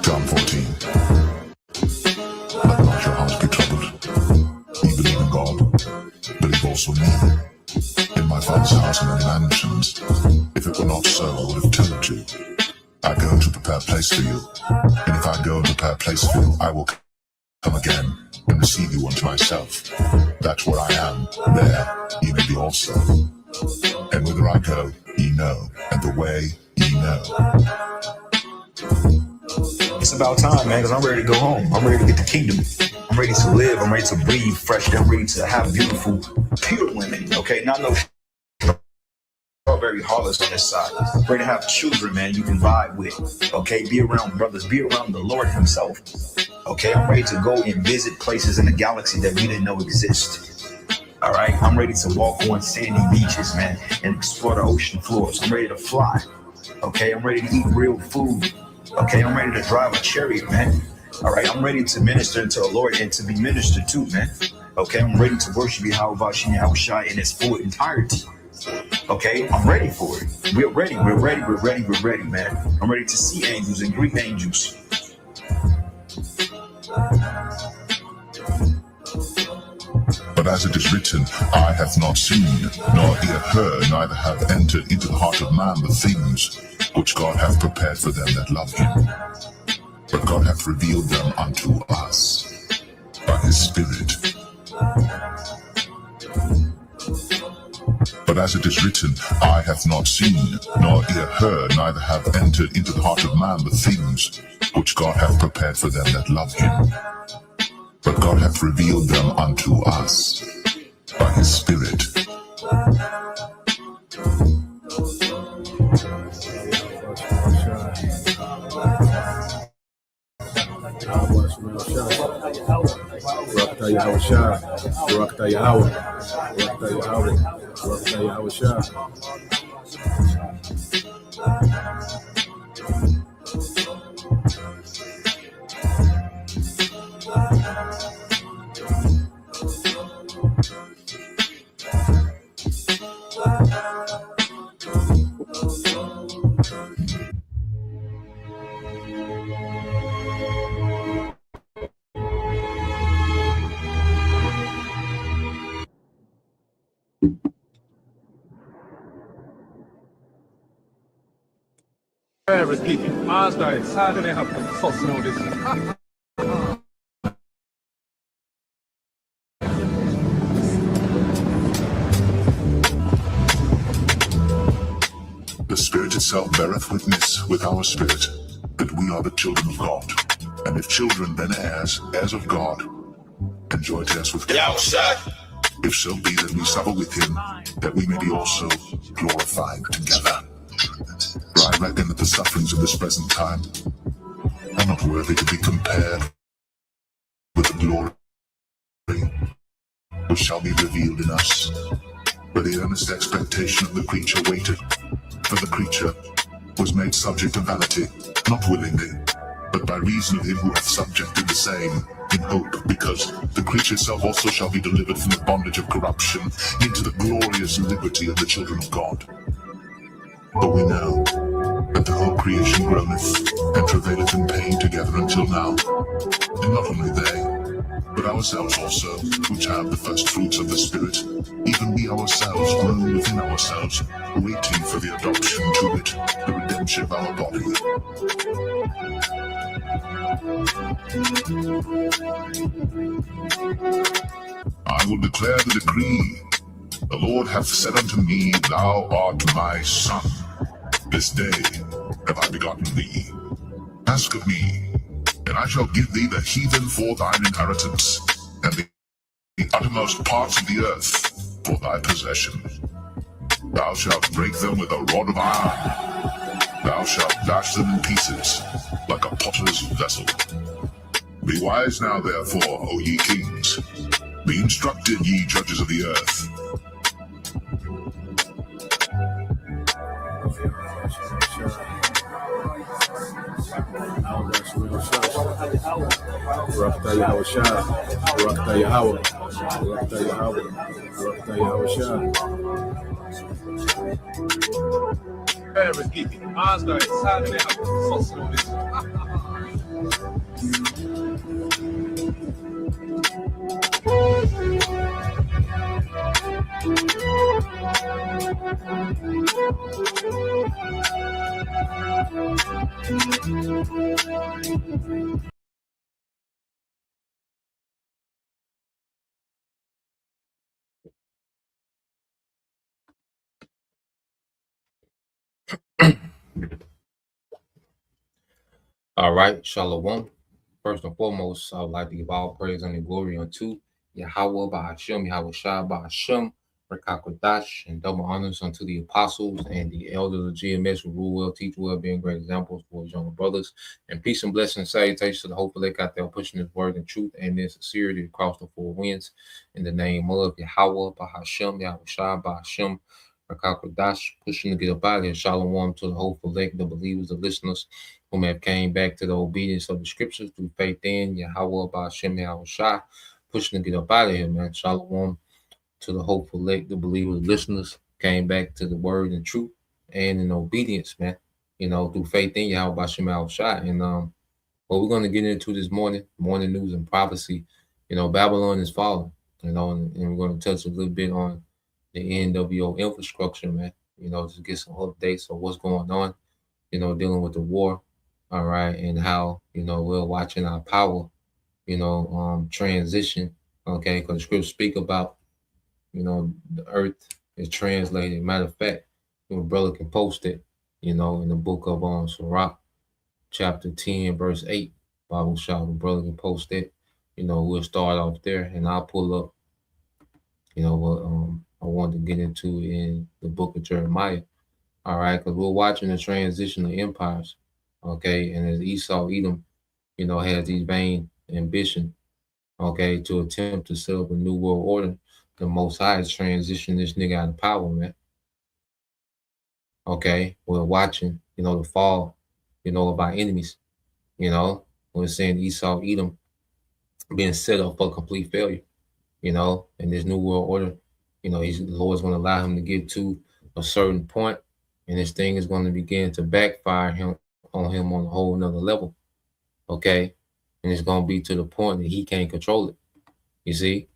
John 14. Let not your hearts be troubled. Ye believe in God, believe also in me. In my Father's house are many mansions. If it were not so, I would have told you. I go to prepare a place for you. And if I go and prepare a place for you, I will come again and receive you unto myself, that where I am, there ye may be also. And whither I go, ye know, and the way ye know. It's about time, man, because I'm ready to go home. I'm ready to get the kingdom. I'm ready to live. I'm ready to breathe fresh. I'm ready to have beautiful, pure women, okay? Not no strawberry harlots on this side. I'm ready to have children, man, you can vibe with, okay? Be around brothers. Be around the Lord himself, okay? I'm ready to go and visit places in the galaxy that we didn't know exist. All right? I'm ready to walk on sandy beaches, man, and explore the ocean floors. I'm ready to fly, okay? I'm ready to eat real food. Okay, I'm ready to drive a chariot, man. All right, I'm ready to minister to the Lord and to be ministered to, man. Okay, I'm ready to worship Yahushua in its full entirety. Okay, I'm ready for it. We're ready, man. I'm ready to see angels and greet angels. But as it is written, eye hath not seen, nor ear heard, neither hath entered into the heart of man the things which God hath prepared for them that love him. But God hath revealed them unto us by his Spirit. But as it is written, eye hath not seen, nor ear heard, neither hath entered into the heart of man the things which God hath prepared for them that love him. But God hath revealed them unto us by his Spirit. People, Mars dies. How do they have the fuss and all this? The Spirit itself beareth witness with our spirit that we are the children of God. And if children, then heirs, heirs of God, and joint heirs with Christ. If so be that we suffer with him, that we may be also glorified together. For I reckon that the sufferings of this present time are not worthy to be compared with the glory which shall be revealed in us. For the earnest expectation of the creature waited. For the creature was made subject to vanity, not willingly, but by reason of him who hath subjected the same, in hope, because the creature itself also shall be delivered from the bondage of corruption into the glorious liberty of the children of God. For we know that the whole creation groaneth and travaileth in pain together until now. And not only they, but ourselves also, which have the first fruits of the Spirit, even we ourselves groan within ourselves, waiting for the adoption to it, the redemption of our body. I will declare the decree. The Lord hath said unto me, Thou art my son. This day have I begotten thee. Ask of me, and I shall give thee the heathen for thine inheritance, and the uttermost parts of the earth for thy possession. Thou shalt break them with a rod of iron. Thou shalt dash them in pieces like a potter's vessel. Be wise now, therefore, O ye kings. Be instructed, ye judges of the earth. Barakatah Yahweh Shai, Barakatah Yahweh, Barakatah Yahweh, Barakatah Yahweh Shai. Parents get me. Mine started tired of that. I'm fussing on this. All right, Shalom. First and foremost, I would like to give all praise and glory unto Yahweh Bahashem, Yahweh Shai Bahashem, Rekakwadash, and double honors unto the apostles and the elders of GMS who rule well, teach well, being great examples for his younger brothers. And peace and blessings, salutations to the hopeful they got there pushing his word and truth and in sincerity across the four winds. In the name of Yahweh Bahashem, Yahweh Shai Bahashem, Rekakwadash, pushing to get up out of here. Shalom to the hopeful elect, the believers, the listeners, whom have came back to the obedience of the scriptures through faith in Yahweh Ba'ashem Yahweh Shai, pushing to get up out of here, man. Shalom to the hopeful elect, the believers, listeners, came back to the word and truth and in obedience, man. Through faith in Yahweh Ba'ashem Yahweh Shai. And what we're going to get into this morning news and prophecy, Babylon is falling, and we're going to touch a little bit on the N.W.O infrastructure, man, to get some updates on what's going on, dealing with the war. All right, and how we're watching our power, transition. Okay, because scriptures speak about the earth is translated. Matter of fact, your brother can post it, in the book of Sirach, chapter 10, verse 8. Bible shop, the brother can post it. We'll start off there, and I'll pull up, what I wanted to get into in the book of Jeremiah. All right, because we're watching the transition of empires. Okay, and as Esau, Edom, has these vain ambition, okay, to attempt to set up a new world order, the Most High is transition this nigga out of power, man. Okay, we're watching, the fall, of our enemies, we're seeing Esau, Edom being set up for complete failure, and this new world order, the Lord's going to allow him to get to a certain point, and this thing is going to begin to backfire on him on a whole nother level. Okay, and it's going to be to the point that he can't control it. You see,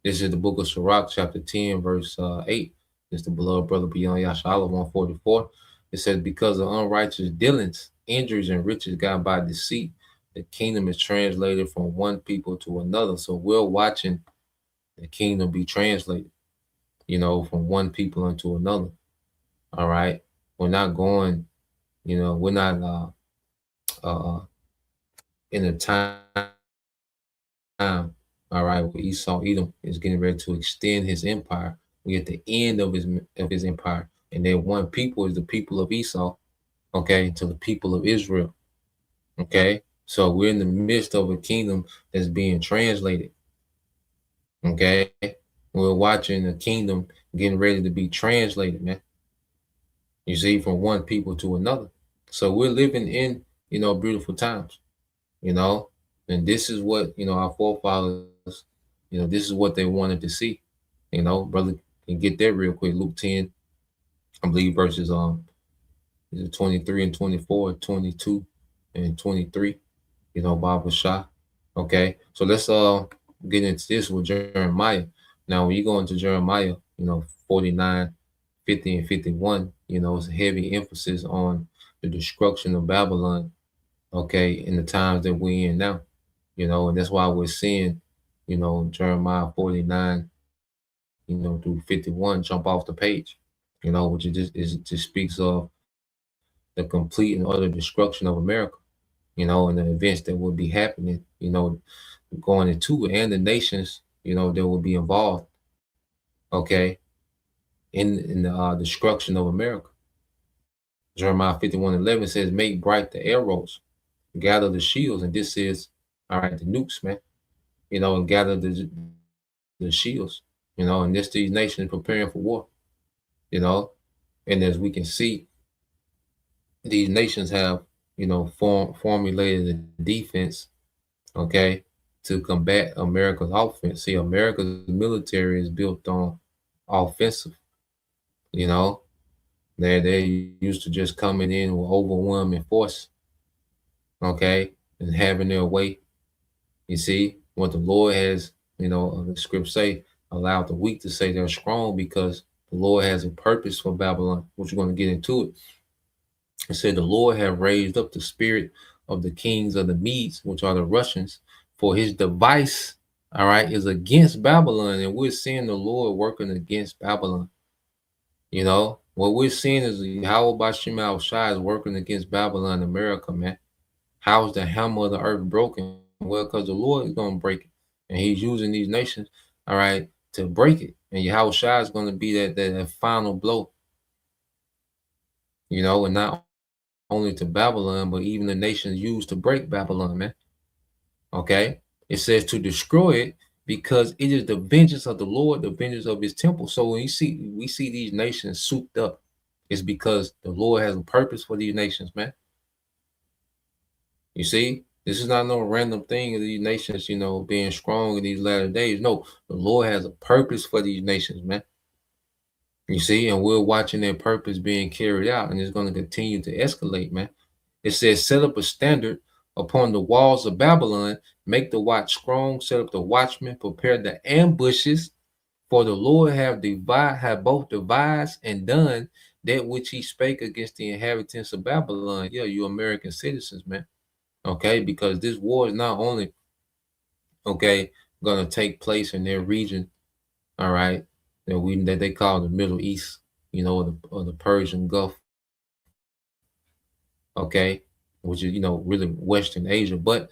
this is the book of Sirach, chapter 10, verse 8. It's the beloved brother beyond Yashala 144. It says, because of unrighteous dealings, injuries, and riches got by deceit, the kingdom is translated from one people to another. So we're watching the kingdom be translated, from one people into another. All right, we're not going, we're not in a time, all right, where Esau Edom is getting ready to extend his empire. We're at the end of his empire, and then one people is the people of Esau, okay, to the people of Israel, okay. So we're in the midst of a kingdom that's being translated, okay. We're watching a kingdom getting ready to be translated, man. You see, from one people to another. So we're living in, beautiful times, and this is what, our forefathers, this is what they wanted to see. Brother can get there real quick. Luke 10, I believe verses 23 and 24, 22 and 23, Bible shot. Okay. So let's get into this with Jeremiah. Now when you go into Jeremiah, 49, 50 and 51, it's a heavy emphasis on the destruction of Babylon, okay, in the times that we're in now, and that's why we're seeing, Jeremiah 49, through 51 jump off the page, which just speaks of the complete and utter destruction of America, and the events that will be happening, going into it, and the nations, that will be involved, okay, in the destruction of America. Jeremiah 51:11 says, make bright the arrows, gather the shields, and this is, all right, the nukes, man, and gather the shields, and these nations preparing for war, and as we can see, these nations have, formulated a defense, okay, to combat America's offense. See, America's military is built on offensive. You know, they used to just coming in with overwhelming force, okay, and having their way. You see, what the Lord has, the scripts say, allowed the weak to say they're strong because the Lord has a purpose for Babylon, which we're going to get into it. It said the Lord have raised up the spirit of the kings of the Medes, which are the Russians, for his device, all right, is against Babylon. And we're seeing the Lord working against Babylon. What we're seeing is how Bashim Shai is working against Babylon, America, man. How is the hammer of the earth broken? Well, because the Lord is going to break it. And he's using these nations, all right, to break it. And Yahweh Shai is going to be that final blow, and not only to Babylon, but even the nations used to break Babylon, man. Okay? It says to destroy it because it is the vengeance of the Lord, the vengeance of his temple. So when we see these nations souped up, it's because the Lord has a purpose for these nations, man. You see, this is not no random thing of these nations, being strong in these latter days. No, the Lord has a purpose for these nations, man. You see, and we're watching their purpose being carried out, and it's going to continue to escalate, man. It says, set up a standard upon the walls of Babylon, make the watch strong, set up the watchmen, prepare the ambushes, for the Lord have both devised and done that which he spake against the inhabitants of Babylon. Yeah, you American citizens, man. Okay, because this war is not only going to take place in their region, all right, that they call the Middle East, or the Persian Gulf, okay, which is really Western Asia, but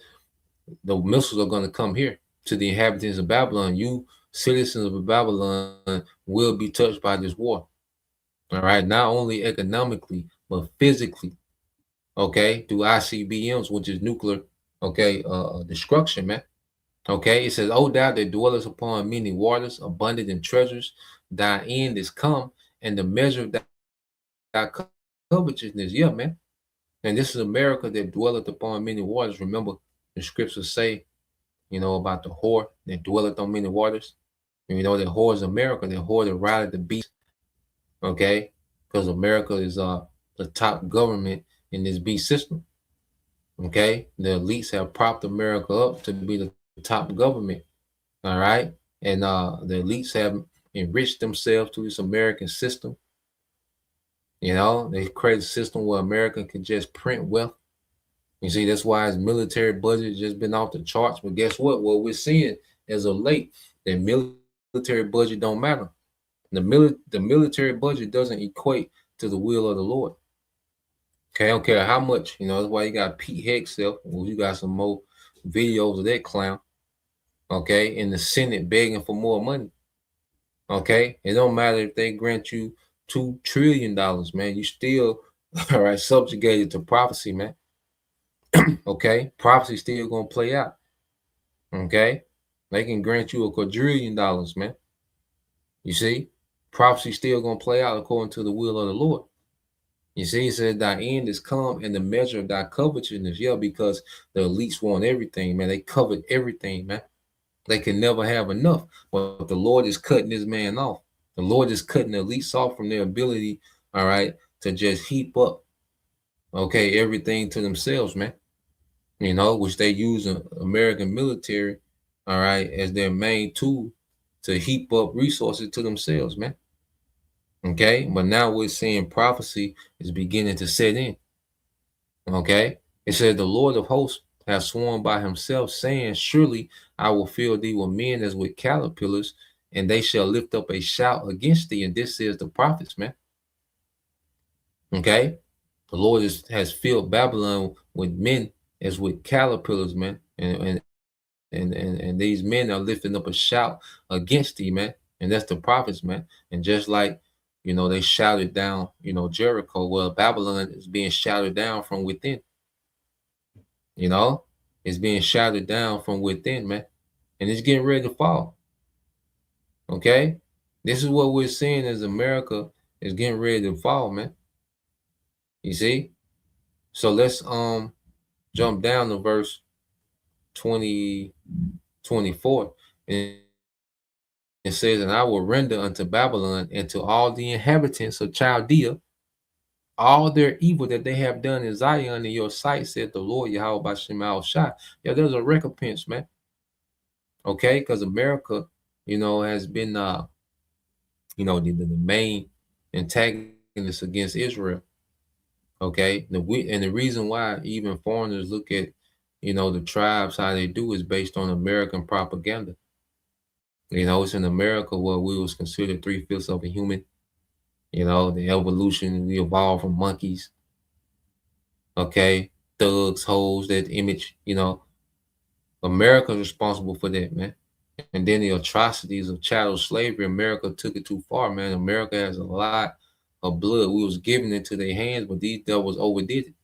the missiles are going to come here to the inhabitants of Babylon. You citizens of Babylon will be touched by this war, all right, not only economically but physically, okay, through ICBMs, which is nuclear, destruction, man. Okay, it says, "Oh, thou that dwellest upon many waters, abundant in treasures, thy end is come, and the measure of thy covetousness." Yeah, man. And this is America that dwelleth upon many waters. Remember, the scriptures say, about the whore that dwelleth on many waters. And that whore is America, that whore that rideth the beast. Okay, because America is the top government in this beast system. Okay, the elites have propped America up to be the top government. All right. And the elites have enriched themselves through this American system. They created a system where America can just print wealth. You see, that's why his military budget just been off the charts. But guess what? What we're seeing as of late, that military budget don't matter. The military budget doesn't equate to the will of the Lord. Okay, I don't care how much, that's why you got Pete Hegseth. Well, you got some more videos of that clown, okay, in the Senate begging for more money. Okay, it don't matter if they grant you $2 trillion, man. You still all right subjugated to prophecy, man. Okay, prophecy still gonna play out. Okay, they can grant you $1 quadrillion, man. You see, prophecy still gonna play out according to the will of the Lord. You see, he said, "Thy end is come, and the measure of thy covetousness." Yeah, because the elites want everything, man. They covet everything, man. They can never have enough. But the Lord is cutting this man off. The Lord is cutting the elites off from their ability, all right, to just heap up, okay, everything to themselves, man. Which they use the American military, all right, as their main tool to heap up resources to themselves, man. Okay, but now we're seeing prophecy is beginning to set in. Okay, it says the Lord of hosts has sworn by himself, saying, "Surely I will fill thee with men as with caterpillars, and they shall lift up a shout against thee." And this is the prophets, man. Okay, the Lord has filled Babylon with men as with caterpillars, man, and these men are lifting up a shout against thee, man, and that's the prophets, man. And just like they shouted down, Jericho. Well, Babylon is being shouted down from within. It's being shouted down from within, man, and it's getting ready to fall. Okay, this is what we're seeing as America is getting ready to fall, man. You see, So let's jump down to verse 20, 24. And it says, and I will render unto Babylon and to all the inhabitants of Chaldea all their evil that they have done in Zion in your sight, said the Lord Yahweh by Shema Shai. Yeah, there's a recompense, man. Okay, because America, has been the main antagonist against Israel. Okay, the reason why even foreigners look at the tribes how they do is based on American propaganda. It's in America where we was considered 3/5 of a human. The evolution, we evolved from monkeys. Okay, thugs, hoes, that image. America's responsible for that, man. And then the atrocities of chattel slavery, America took it too far, man. America has a lot of blood. We was giving it to their hands, but these devils overdid it.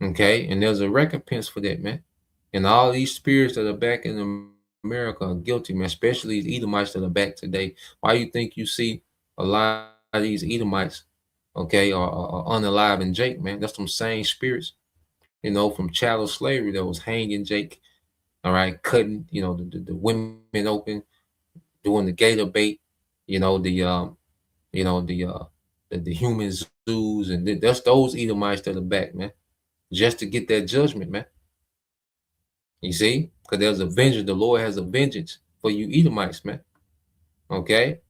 Okay, and there's a recompense for that, man. And all these spirits that are back in America are guilty, man. Especially these Edomites that are back today. Why you think you see a lot of these Edomites, okay, are unalive Jake, man? That's some same spirits, from chattel slavery that was hanging Jake, all right, cutting, the women open, doing the gator bait, the the human zoos, and that's those Edomites that are back, man, just to get that judgment, man. You see, because there's a vengeance. The Lord has a vengeance for you Edomites, man. Okay,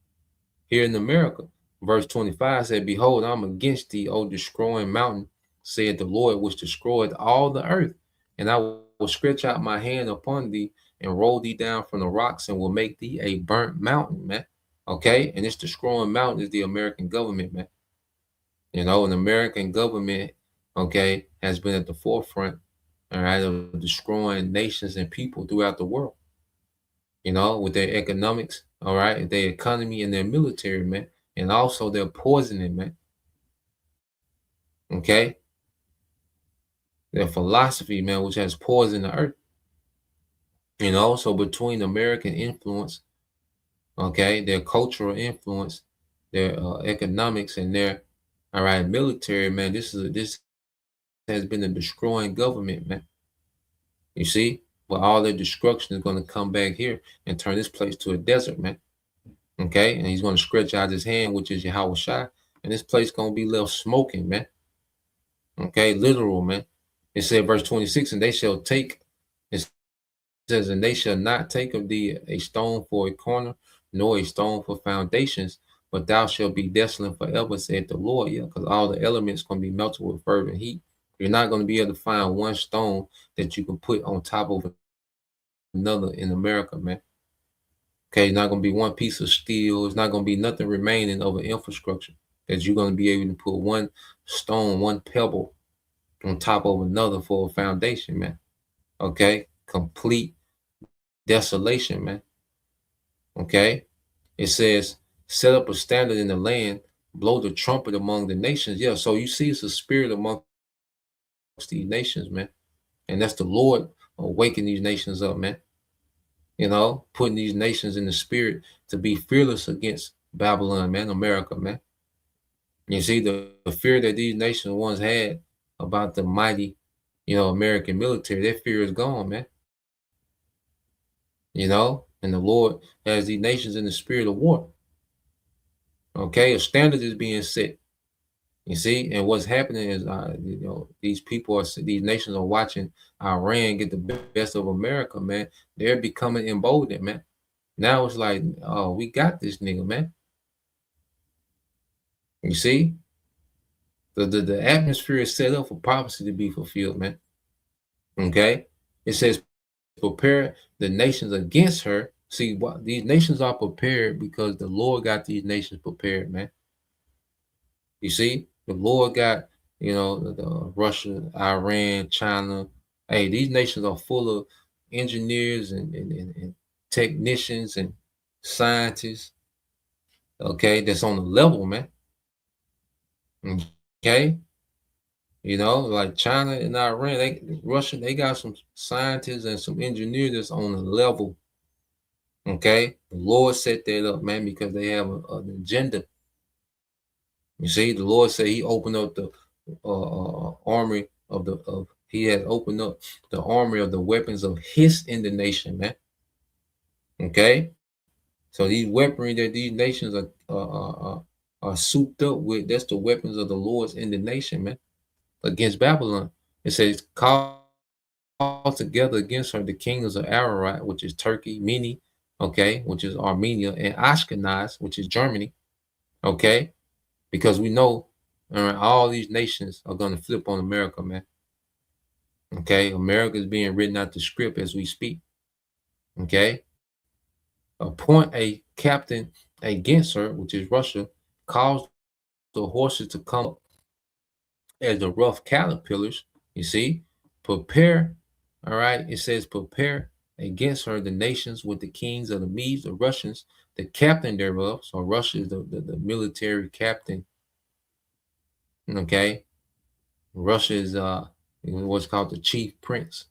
here in America, verse 25 said, "Behold, I'm against thee, O destroying mountain," said the Lord, which destroyed all the earth, and I will stretch out my hand upon thee and roll thee down from the rocks, and will make thee a burnt mountain, man. Okay, and this destroying mountain is the American government, man. An American government, okay, has been at the forefront, all right, of destroying nations and people throughout the world, with their economics, all right, their economy and their military, man, and also their poisoning, man, okay, their philosophy, man, which has poisoned the earth, so between American influence, okay, their cultural influence, their economics, and their, all right, military, man, this has been a destroying government, man. You see, but all their destruction is going to come back here and turn this place to a desert, man. Okay, and he's going to stretch out his hand, which is Yahweh Shai, and this place going to be left smoking, man. Okay, literal, man. It said, verse 26, and they shall take, it says, and they shall not take of thee a stone for a corner, nor a stone for foundations, but thou shalt be desolate forever, said the Lord. Yeah, because all the elements going to be melted with fervent heat. You're not going to be able to find one stone that you can put on top of another in America, man. Okay, it's not going to be one piece of steel. It's not going to be nothing remaining of an infrastructure that you're going to be able to put one stone, one pebble on top of another for a foundation, man. Okay, complete desolation, man. Okay, it says, set up a standard in the land, blow the trumpet among the nations. Yeah, so you see, it's a spirit amongst these nations, man. And that's the Lord awakening these nations up, man. Putting these nations in the spirit to be fearless against Babylon, man, America, man. You see, the fear that these nations once had about the mighty, American military, that fear is gone, man. And the Lord has these nations in the spirit of war. Okay, a standard is being set. You see, and what's happening is, these nations are watching Iran get the best of America, man. They're becoming emboldened, man. Now it's like, oh, we got this nigga, man. You see, the atmosphere is set up for prophecy to be fulfilled, man. Okay, it says, prepare the nations against her. See, what these nations are prepared because the Lord got these nations prepared, man. You see, the Lord got, the Russia, Iran, China. Hey, these nations are full of engineers and technicians and scientists. Okay, that's on the level, man. Okay, like China and Iran, Russia, they got some scientists and some engineers that's on the level. Okay, the Lord set that up, man, because they have an agenda. You see, the Lord said He opened up the armory of he has opened up the armory of the weapons of his indignation, man. Okay, so these weaponry that these nations are souped up with, that's the weapons of the Lord's indignation, man, against Babylon. It says, call together against her the kingdoms of Ararat, which is Turkey, Mini, okay, which is Armenia, and Ashkenaz, which is Germany, okay, because we know all these nations are going to flip on America, man. Okay, America is being written out the script as we speak. Okay, appoint a captain against her, which is Russia, cause the horses to come up as the rough caterpillars. You see, prepare. All right, it says prepare against her the nations with the kings of the Medes, the Russians, the captain thereof. So Russia is the military captain. Okay, Russia is what's called the chief prince.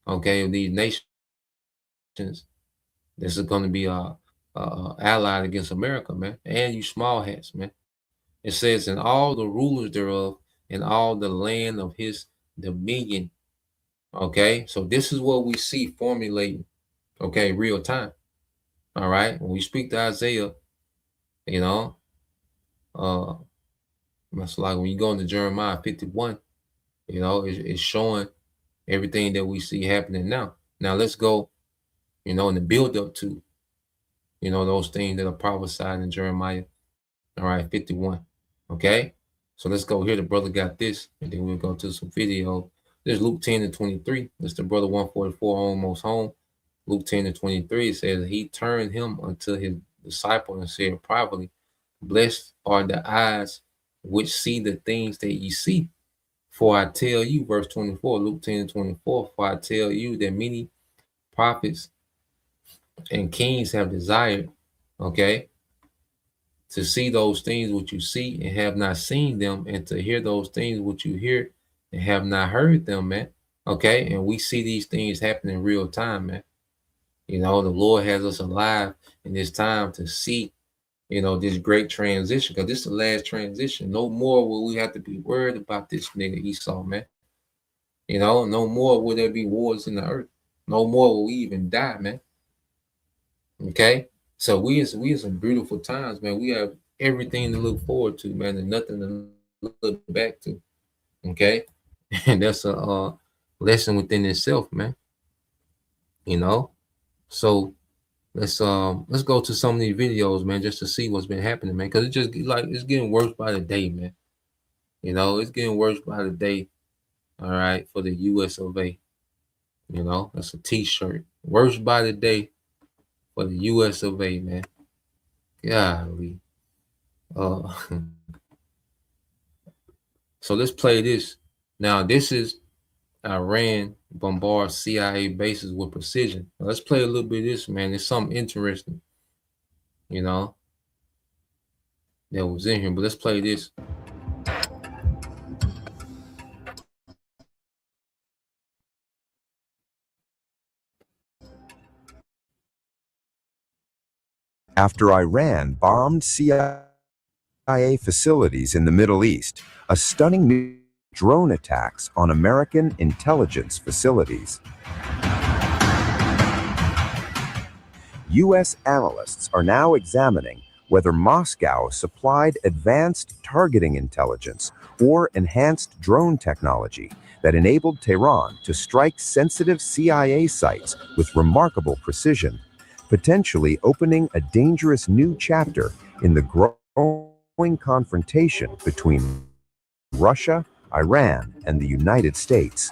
Okay, of these nations. This is going to be allied against America, man, and you small hats, man. It says, and all the rulers thereof, and all the land of his dominion. Okay, so this is what we see formulating. Okay, real time. All right, when we speak to Isaiah, you know, it's like when you go into Jeremiah 51, you know, it's showing everything that we see happening now. Now let's go, you know, in the build up to, you know, those things that are prophesied in Jeremiah. All right, 51. Okay, so let's go here. The brother got this, and then we'll go to some video. There's Luke 10 and 23. That's the brother 144, almost home. Luke 10 and 23, it says, he turned him unto his disciple and said privately, blessed are the eyes which see the things that ye see. For I tell you, verse 24, Luke 10 and 24, for I tell you that many prophets and kings have desired, okay, to see those things which you see and have not seen them, and to hear those things which you hear and have not heard them, man. Okay, and we see these things happen in real time, man. You know, the Lord has us alive in this time to see, you know, this great transition, because this is the last transition. No more will we have to be worried about this nigga Esau, man. You know, no more will there be wars in the earth. No more will we even die, man. Okay, so we in some beautiful times, man. We have everything to look forward to, man, and nothing to look back to. Okay, and that's a lesson within itself, man. You know, so let's go to some of these videos, man, just to see what's been happening, man, because it's just like it's getting worse by the day, man. You know, it's getting worse by the day. All right, for the U.S. of A. You know, that's a T-shirt. Worse by the day for the U.S. of A, man. Golly. So let's play this. Now, this is Iran bombards CIA bases with precision. Now, let's play a little bit of this, man. There's something interesting, you know, that was in here. But let's play this. After Iran bombed CIA facilities in the Middle East, a stunning new drone attacks on American intelligence facilities. U.S. analysts are now examining whether Moscow supplied advanced targeting intelligence or enhanced drone technology that enabled Tehran to strike sensitive CIA sites with remarkable precision, potentially opening a dangerous new chapter in the growing confrontation between Russia, Iran, and the United States.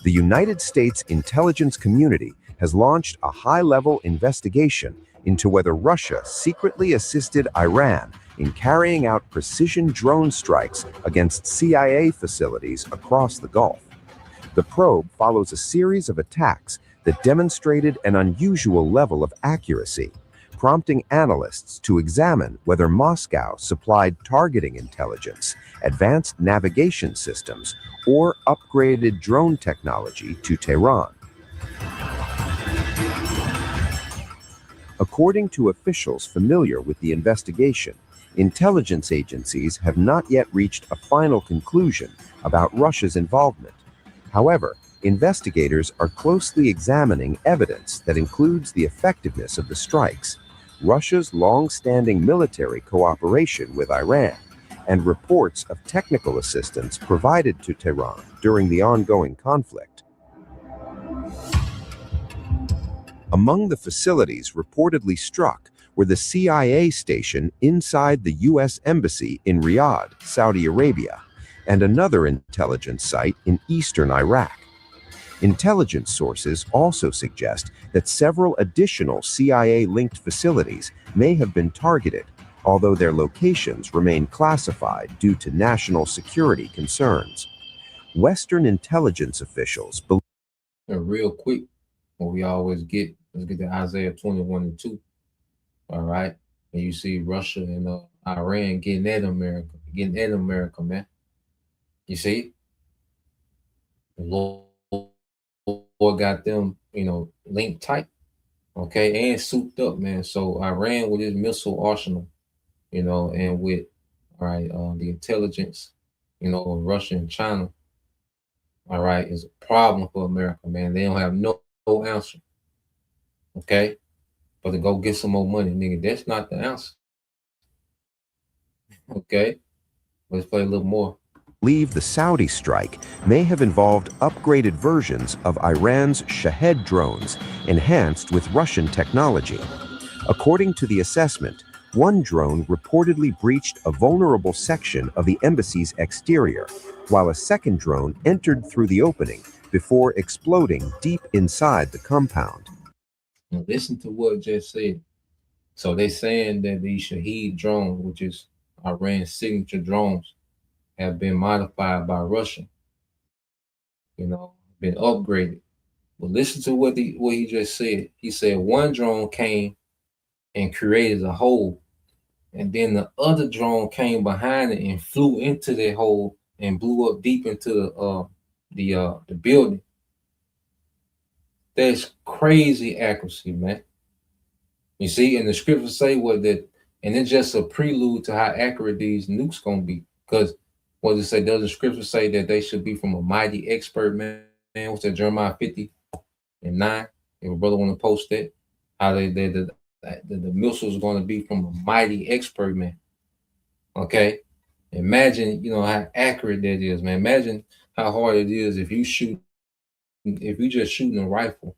The United States intelligence community has launched a high-level investigation into whether Russia secretly assisted Iran in carrying out precision drone strikes against CIA facilities across the Gulf. The probe follows a series of attacks that demonstrated an unusual level of accuracy, prompting analysts to examine whether Moscow supplied targeting intelligence, advanced navigation systems, or upgraded drone technology to Tehran. According to officials familiar with the investigation, Intelligence agencies have not yet reached a final conclusion about Russia's involvement. However, investigators are closely examining evidence that includes the effectiveness of the strikes, Russia's long-standing military cooperation with Iran, and reports of technical assistance provided to Tehran during the ongoing conflict. Among the facilities reportedly struck were the CIA station inside the U.S. Embassy in Riyadh, Saudi Arabia, and another intelligence site in eastern Iraq. Intelligence sources also suggest that several additional CIA-linked facilities may have been targeted, although their locations remain classified due to national security concerns. Western intelligence officials believe. Real quick, what we always get, let's get to Isaiah 21:2. All right. And you see Russia and Iran getting at America, man. You see? The Lord got them, linked tight, okay, and souped up, man. So Iran with his missile arsenal, and with all right, the intelligence, of Russia and China, all right, is a problem for America, man. They don't have no answer. Okay. But to go get some more money, nigga, that's not the answer. Okay. Let's play a little more. Believe the Saudi strike may have involved upgraded versions of Iran's Shahed drones enhanced with Russian technology. According to the assessment, one drone reportedly breached a vulnerable section of the embassy's exterior, while a second drone entered through the opening before exploding deep inside the compound. Now listen to what just said. So they're saying that these Shahed drones, which is Iran's signature drones, have been modified by Russia, been upgraded. But listen to what he just said. He said one drone came and created a hole, and then the other drone came behind it and flew into that hole and blew up deep into the building. That's crazy accuracy, man. You see, and the scriptures say that, and it's just a prelude to how accurate these nukes gonna be. Because what does it say? Does the scripture say that they should be from a mighty expert man? What's that, Jeremiah 50:9? If a brother want to post that, how the missiles going to be from a mighty expert man. Okay, imagine how accurate that is, man. Imagine how hard it is if you just shooting a rifle,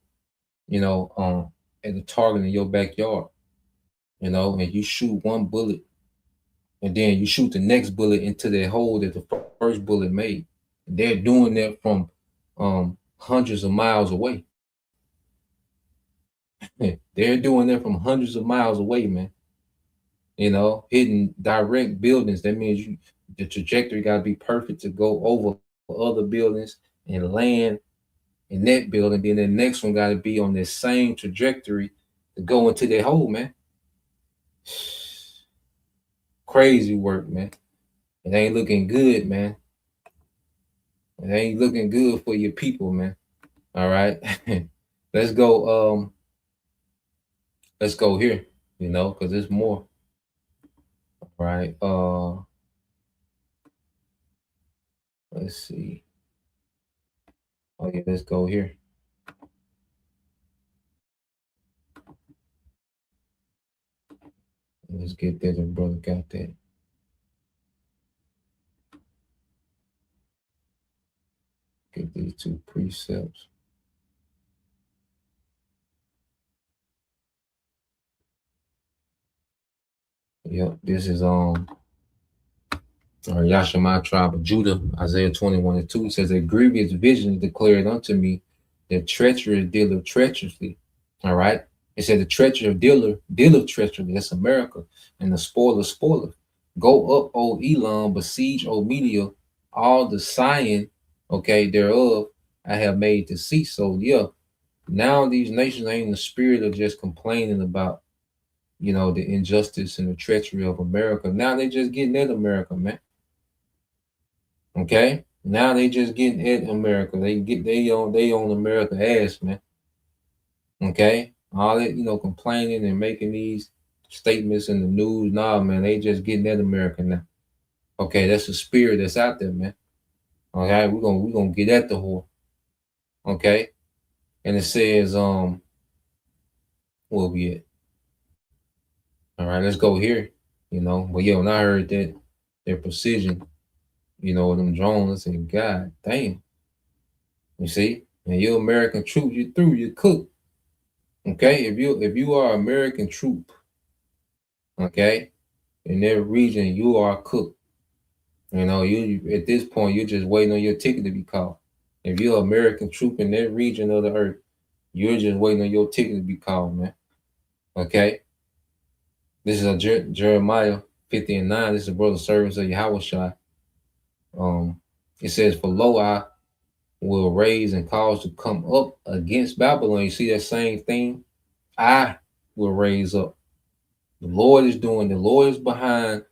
at a target in your backyard, and you shoot one bullet, and then you shoot the next bullet into that hole that the first bullet made. They're doing that from hundreds of miles away. They're doing that from hundreds of miles away, man. Hitting direct buildings. That means the trajectory got to be perfect to go over other buildings and land in that building. Then the next one got to be on the same trajectory to go into that hole, man. Crazy work, man. It ain't looking good, man. It ain't looking good for your people, man. All right. Let's go here, because there's more. All right. Let's see. Oh yeah, let's go here. Let's get that. The brother got that. Get these two precepts. Yep, this is Yashima tribe of Judah, Isaiah 21:2 says, a grievous vision declared unto me, the treacherous dealer treacherously. All right. It said the treacherous dealer treacherously. That's America. And the spoiler. Go up, O Elam, besiege, O Media, all the Sion, okay, thereof I have made to cease. So yeah, now these nations ain't in the spirit of just complaining about, the injustice and the treachery of America. Now they just getting at America, man. Okay, now they just getting at America. They on America ass, man. Okay, all that complaining and making these statements in the news. Nah, man, they just getting at America now. Okay, that's a spirit that's out there, man. Okay, we're gonna get at the whore. Okay. And it says, where we at? All right, let's go here. But yeah, when I heard that their precision, them drones, I said, God damn. You see? And you American troop, you through, you cook. Okay, if you are American troop, okay, in their region, you are cooked. You at this point, you're just waiting on your ticket to be called. If you're American troop in that region of the earth, you're just waiting on your ticket to be called, man. Okay. This is a Jeremiah 50:9. This is a brother servants of Yahweh. It says, "For lo, I will raise and cause to come up against Babylon." You see that same thing? I will raise up. The Lord is doing. The Lord is behind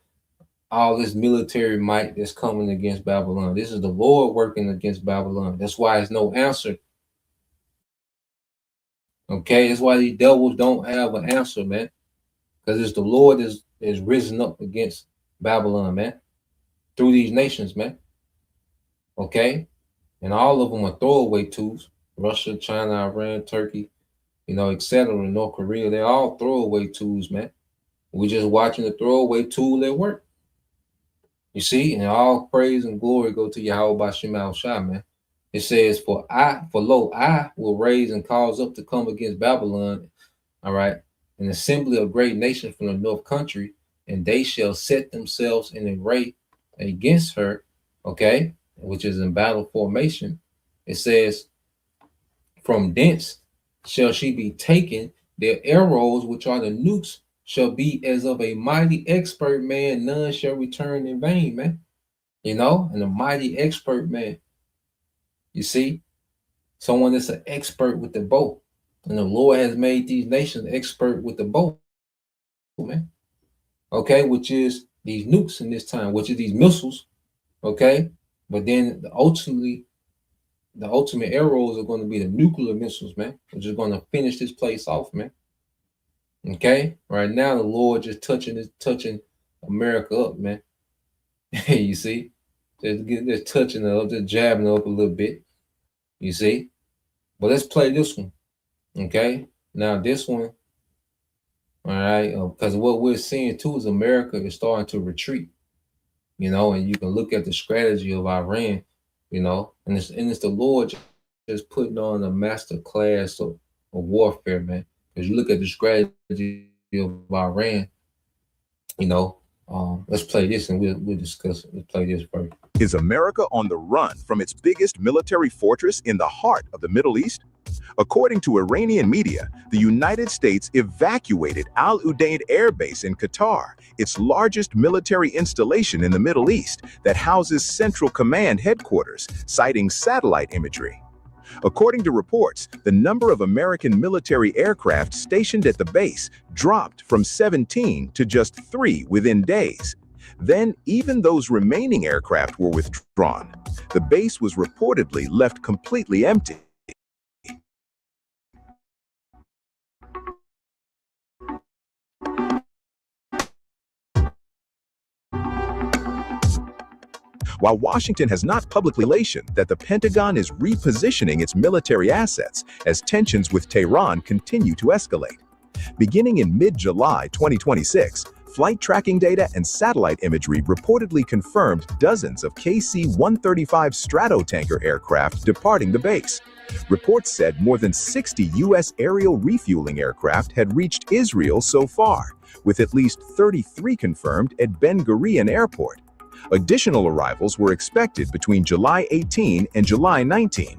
all this military might that's coming against Babylon. This is the Lord working against Babylon. That's why it's no answer. Okay, that's why these devils don't have an answer, man. Because it's the Lord is risen up against Babylon, man, through these nations, man. Okay, and all of them are throwaway tools. Russia, China, Iran, Turkey, etc. North Korea, they're all throwaway tools, man. We're just watching the throwaway tool at work. You see, and all praise and glory go to Yahweh Bashim Al-Shah, man. It says, for lo, I will raise and cause up to come against Babylon, all right, an assembly of great nations from the north country, and they shall set themselves in array against her, okay, which is in battle formation. It says, from thence shall she be taken, their arrows, which are the nukes, shall be as of a mighty expert man, none shall return in vain, man. And a mighty expert man. You see, someone that's an expert with the bow. And the Lord has made these nations expert with the bow, man. Okay, which is these nukes in this time, which is these missiles. Okay, but then the ultimate arrows are going to be the nuclear missiles, man, which is going to finish this place off, man. Okay, right now the Lord just touching America up, man. You see, just touching it up, just jabbing it up a little bit. You see, but let's play this one. Okay, now this one, all right, because what we're seeing too is America is starting to retreat. And you can look at the strategy of Iran, and it's the Lord just putting on a master class of warfare, man. Because you look at the strategy of Iran, let's play this and we'll discuss it. Let's play this first. Is America on the run from its biggest military fortress in the heart of the Middle East? According to Iranian media, the United States evacuated Al Udeid Air Base in Qatar, its largest military installation in the Middle East that houses Central Command headquarters, citing satellite imagery. According to reports, the number of American military aircraft stationed at the base dropped from 17 to just 3 within days. Then, even those remaining aircraft were withdrawn. The base was reportedly left completely empty. While Washington has not publicly mentioned that the Pentagon is repositioning its military assets as tensions with Tehran continue to escalate. Beginning in mid-July 2026, flight tracking data and satellite imagery reportedly confirmed dozens of KC-135 Stratotanker aircraft departing the base. Reports said more than 60 U.S. aerial refueling aircraft had reached Israel so far, with at least 33 confirmed at Ben Gurion Airport. Additional arrivals were expected between July 18 and July 19.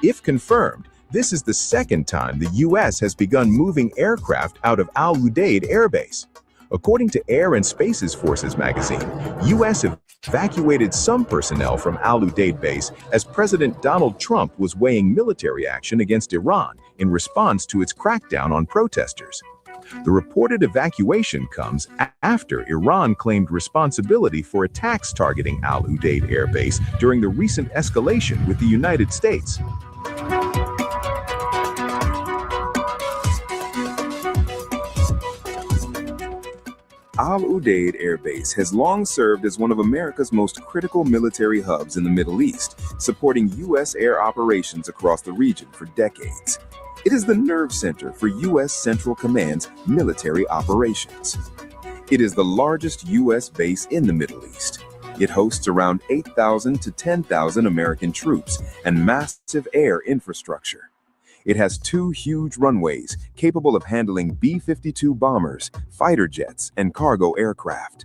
If confirmed, this is the second time the U.S. has begun moving aircraft out of Al Udeid Air Base. According to Air and Spaces Forces magazine, U.S. evacuated some personnel from Al Udeid base as President Donald Trump was weighing military action against Iran in response to its crackdown on protesters. The reported evacuation comes after Iran claimed responsibility for attacks targeting Al Udeid Air Base during the recent escalation with the United States. Al Udeid Air Base has long served as one of America's most critical military hubs in the Middle East, supporting U.S. air operations across the region for decades. It is the nerve center for U.S. Central Command's military operations. It is the largest U.S. base in the Middle East. It hosts around 8,000 to 10,000 American troops and massive air infrastructure. It has 2 huge runways capable of handling B-52 bombers, fighter jets, and cargo aircraft.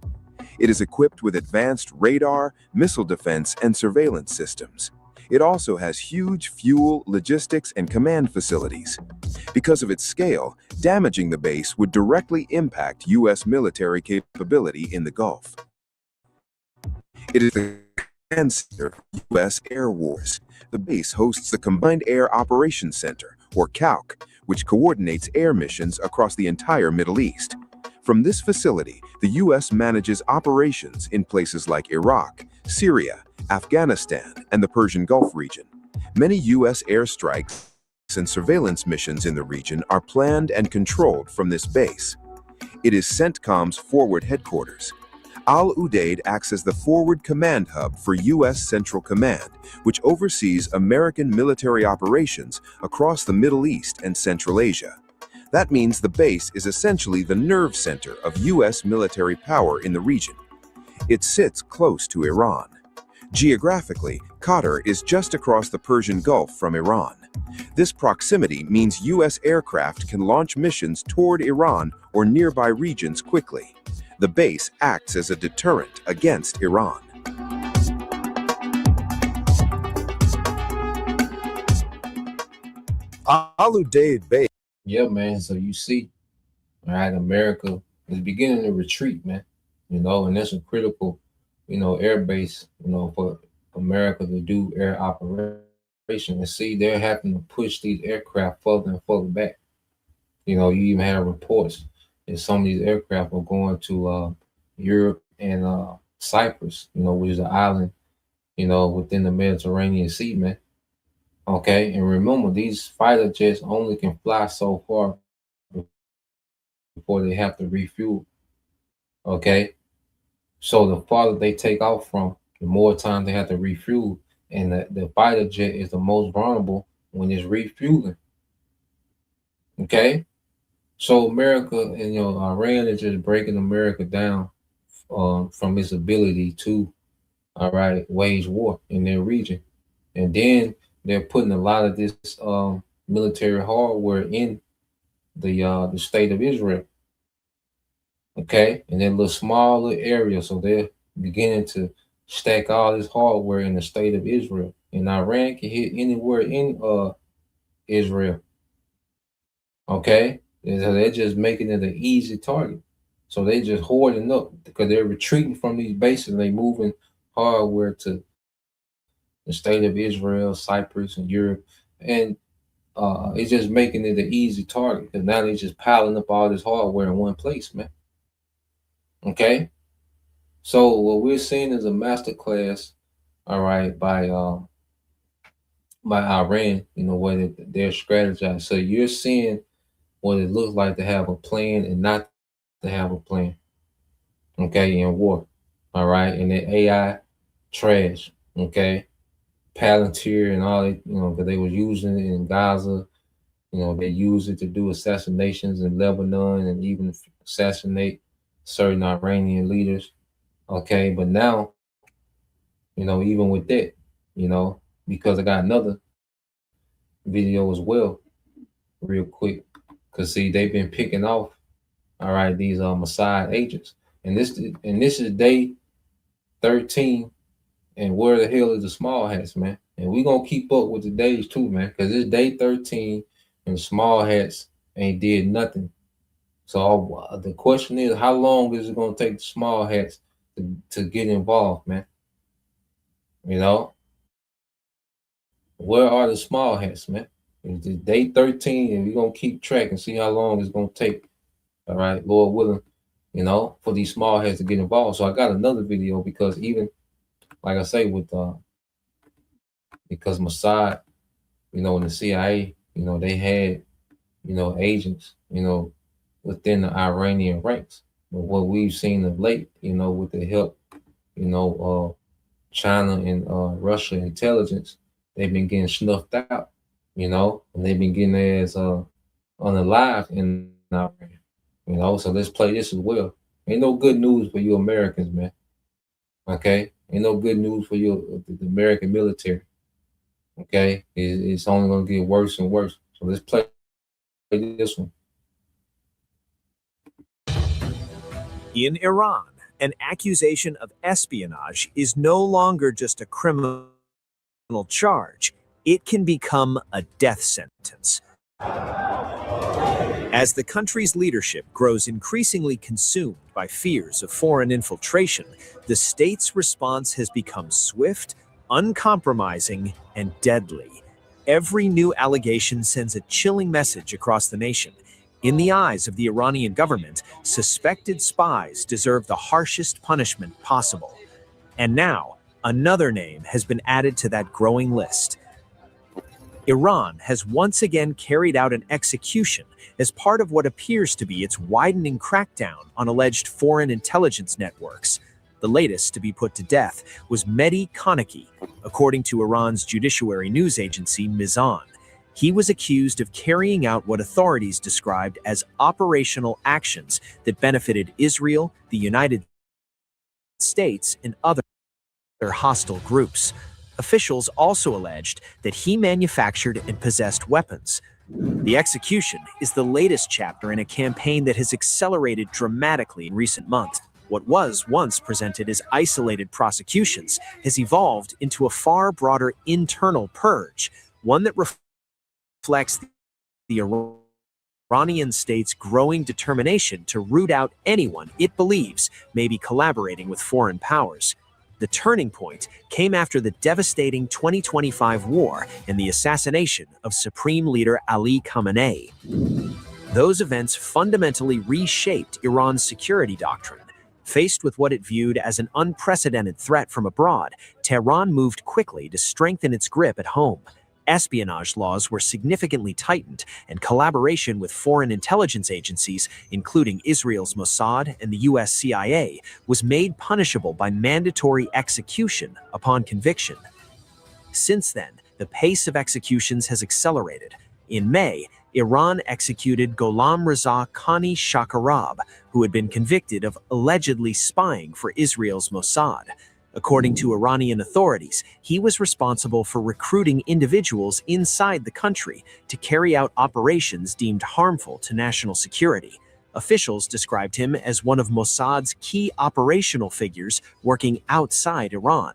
It is equipped with advanced radar, missile defense, and surveillance systems. It also has huge fuel, logistics, and command facilities. Because of its scale, damaging the base would directly impact U.S. military capability in the Gulf. It is the command center of U.S. air wars. The base hosts the Combined Air Operations Center, or CAOC, which coordinates air missions across the entire Middle East. From this facility, the U.S. manages operations in places like Iraq, Syria, Afghanistan, and the Persian Gulf region. Many U.S. airstrikes and surveillance missions in the region are planned and controlled from this base. It is CENTCOM's forward headquarters. Al Udeid acts as the forward command hub for U.S. Central Command, which oversees American military operations across the Middle East and Central Asia. That means the base is essentially the nerve center of U.S. military power in the region. It sits close to Iran. Geographically, Qatar is just across the Persian Gulf from Iran. This proximity means U.S. aircraft can launch missions toward Iran or nearby regions quickly. The base acts as a deterrent against Iran. Al Udeid Base. Yeah, man. So you see, all right, America is beginning to retreat, man. And that's a critical, air base, for America to do air operation. And see, they're having to push these aircraft further and further back. You even have reports that some of these aircraft are going to Europe and Cyprus, which is an island, within the Mediterranean Sea, man. Okay, and remember, these fighter jets only can fly so far before they have to refuel. Okay, so the farther they take off from, the more time they have to refuel, and the fighter jet is the most vulnerable when it's refueling. Okay, so America and Iran is just breaking America down from its ability to, all right, wage war in their region, and then they're putting a lot of this military hardware in the state of Israel. Okay, and then little small little area, so they're beginning to stack all this hardware in the state of Israel, and Iran can hit anywhere in Israel. Okay, and so they're just making it an easy target. So they just hoarding up because they're retreating from these bases. And they moving hardware to the state of Israel, Cyprus, and Europe, and it's just making it an easy target because now they're just piling up all this hardware in one place, man. Okay, so what we're seeing is a masterclass, all right, by Iran, where they're strategizing. So you're seeing what it looks like to have a plan and not to have a plan. Okay, in war, all right, and the AI trash. Okay, Palantir and all that, because they was using it in Gaza. They use it to do assassinations in Lebanon and even assassinate certain Iranian leaders. Okay, but now, even with that, because I got another video as well, real quick, because see, they've been picking off, all right, these Mossad agents, and this is day 13, and where the hell is the small hats, man? And we're gonna keep up with the days too, man, because it's day 13 and small hats ain't did nothing. So the question is, how long is it gonna take the small hats to get involved, man? Where are the small hats, man? It's day 13, and we're gonna keep track and see how long it's gonna take. All right, Lord willing, for these small hats to get involved. So I got another video because even like I say, with because Mossad, and the CIA, they had, agents, within the Iranian ranks. But what we've seen of late, with the help, China and Russia intelligence, they've been getting snuffed out, and they've been getting their ass unalive in our, So let's play this as well. Ain't no good news for you Americans, man. Okay, ain't no good news for you the American military. Okay, it's only gonna get worse and worse. So let's play this one. In Iran, an accusation of espionage is no longer just a criminal charge. It can become a death sentence. As the country's leadership grows increasingly consumed by fears of foreign infiltration, the state's response has become swift, uncompromising, and deadly. Every new allegation sends a chilling message across the nation. In the eyes of the Iranian government, suspected spies deserve the harshest punishment possible. And now, another name has been added to that growing list. Iran has once again carried out an execution as part of what appears to be its widening crackdown on alleged foreign intelligence networks. The latest to be put to death was Mehdi Konaki, according to Iran's judiciary news agency Mizan. He was accused of carrying out what authorities described as operational actions that benefited Israel, the United States, and other hostile groups. Officials also alleged that he manufactured and possessed weapons. The execution is the latest chapter in a campaign that has accelerated dramatically in recent months. What was once presented as isolated prosecutions has evolved into a far broader internal purge, one that reflects the Iranian state's growing determination to root out anyone it believes may be collaborating with foreign powers. The turning point came after the devastating 2025 war and the assassination of Supreme Leader Ali Khamenei. Those events fundamentally reshaped Iran's security doctrine. Faced with what it viewed as an unprecedented threat from abroad, Tehran moved quickly to strengthen its grip at home. Espionage laws were significantly tightened, and collaboration with foreign intelligence agencies, including Israel's Mossad and the US CIA, was made punishable by mandatory execution upon conviction. Since then, the pace of executions has accelerated. In May, Iran executed Gholam Reza Khani Shakarab, who had been convicted of allegedly spying for Israel's Mossad. According to Iranian authorities, he was responsible for recruiting individuals inside the country to carry out operations deemed harmful to national security. Officials described him as one of Mossad's key operational figures working outside Iran.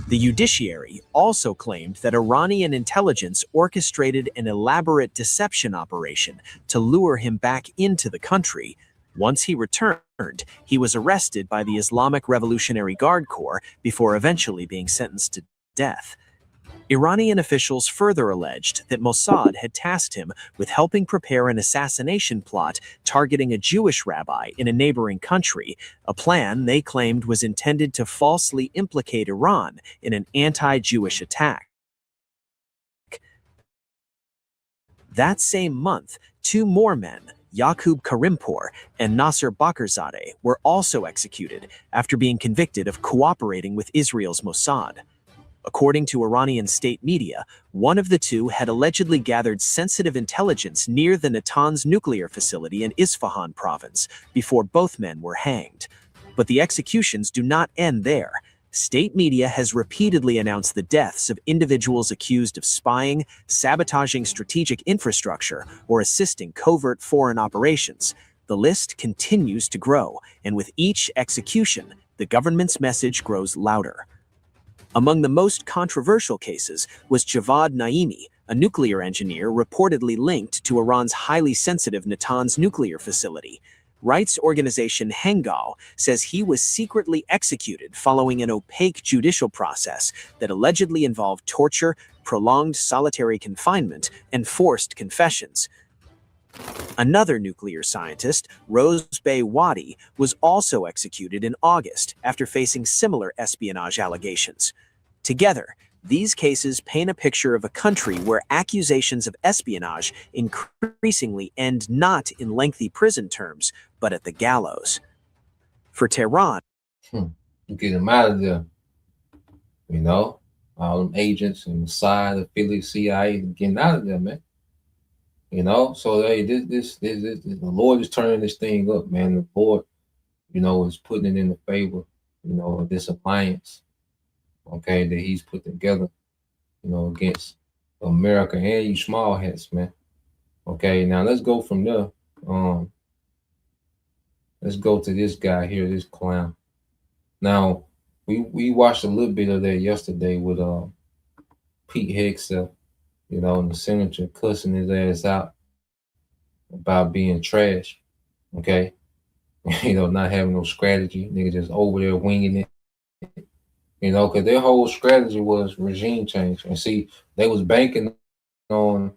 The judiciary also claimed that Iranian intelligence orchestrated an elaborate deception operation to lure him back into the country. Once he returned, he was arrested by the Islamic Revolutionary Guard Corps before eventually being sentenced to death. Iranian officials further alleged that Mossad had tasked him with helping prepare an assassination plot targeting a Jewish rabbi in a neighboring country, a plan they claimed was intended to falsely implicate Iran in an anti-Jewish attack. That same month, two more men, Yaqub Karimpour and Nasser Bakrzadeh, were also executed after being convicted of cooperating with Israel's Mossad. According to Iranian state media, one of the two had allegedly gathered sensitive intelligence near the Natanz nuclear facility in Isfahan province before both men were hanged. But the executions do not end there. State media has repeatedly announced the deaths of individuals accused of spying, sabotaging strategic infrastructure, or assisting covert foreign operations. The list continues to grow, and with each execution, the government's message grows louder. Among the most controversial cases was Javad Naimi, a nuclear engineer reportedly linked to Iran's highly sensitive Natanz nuclear facility. Rights organization Hengao says he was secretly executed following an opaque judicial process that allegedly involved torture, prolonged solitary confinement, and forced confessions. Another nuclear scientist, Rosebeh Wadi, was also executed in August after facing similar espionage allegations. Together, these cases paint a picture of a country where accusations of espionage increasingly end not in lengthy prison terms, but at the gallows. For Tehran, Get them out of there. You know, all them agents and Mossad, affiliate CIA, getting out of there, man. You know, so hey, this the Lord is turning this thing up, man. The Lord, you know, is putting it in the favor, you know, of this alliance, okay, that He's put together, you know, against America and you small hats, man. Okay, now let's go from there. Let's go to this guy here, this clown. Now, we watched a little bit of that yesterday with Pete Hegseth, you know, and the senator cussing his ass out about being trash. Okay. You know, not having no strategy. Nigga just over there winging it. You know, because their whole strategy was regime change. And see, they was banking on,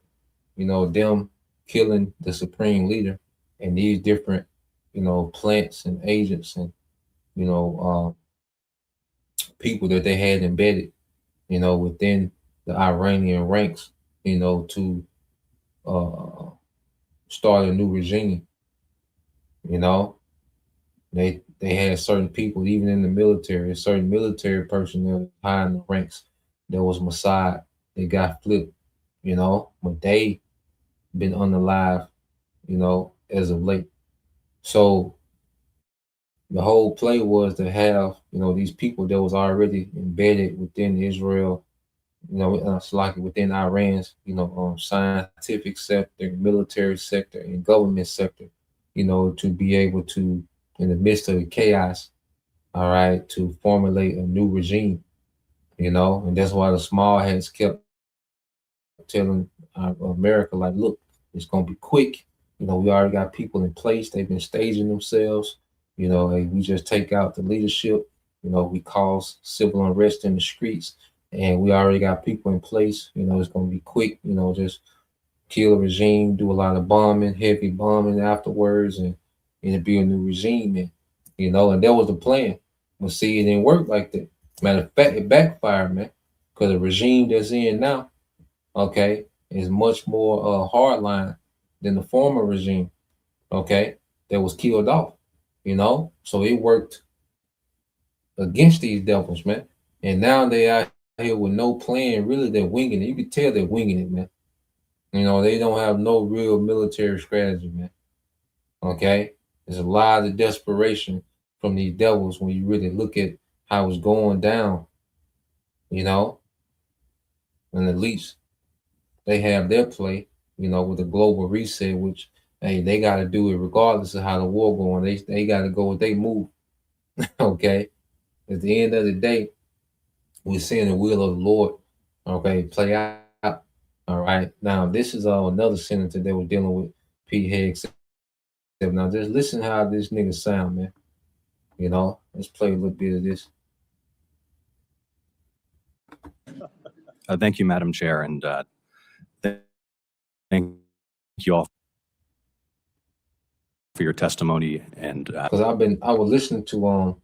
you know, them killing the supreme leader and these different, you know, plants and agents and, you know, people that they had embedded, you know, within the Iranian ranks, you know, to start a new regime. You know, they had certain people, even in the military, certain military personnel high in the ranks. There was Mossad. They got flipped, you know, but they been unalive, you know, as of late. So the whole play was to have, you know, these people that was already embedded within Israel, you know, it's like within Iran's, you know, scientific sector, military sector, and government sector, you know, to be able to, in the midst of the chaos, all right, to formulate a new regime, you know, and that's why the small hats kept telling America, like, look, it's gonna be quick. You know, we already got people in place. They've been staging themselves. You know, hey, we just take out the leadership. You know, we cause civil unrest in the streets, and we already got people in place. You know, it's gonna be quick. You know, just kill a regime, do a lot of bombing, heavy bombing afterwards, and it'll be a new regime. And you know, and that was the plan. But see, it didn't work like that. Matter of fact, it backfired, man. Because the regime that's in now, okay, is much more hardline than the former regime, okay, that was killed off, you know? So it worked against these devils, man. And now they out here with no plan, really, they're winging it. You can tell they're winging it, man. You know, they don't have no real military strategy, man, okay? There's a lot of desperation from these devils when you really look at how it's going down, you know? And at least they have their play, you know, with the global reset, which, hey, they got to do it regardless of how the war going. They got to go with they move, okay? At the end of the day, we're seeing the will of the Lord, okay, play out. All right. Now, this is another senator that was dealing with Pete Hegseth. Now, just listen how this nigga sound, man. You know, let's play a little bit of this. Thank you, Madam Chair, and thank you all for your testimony. And because I was listening to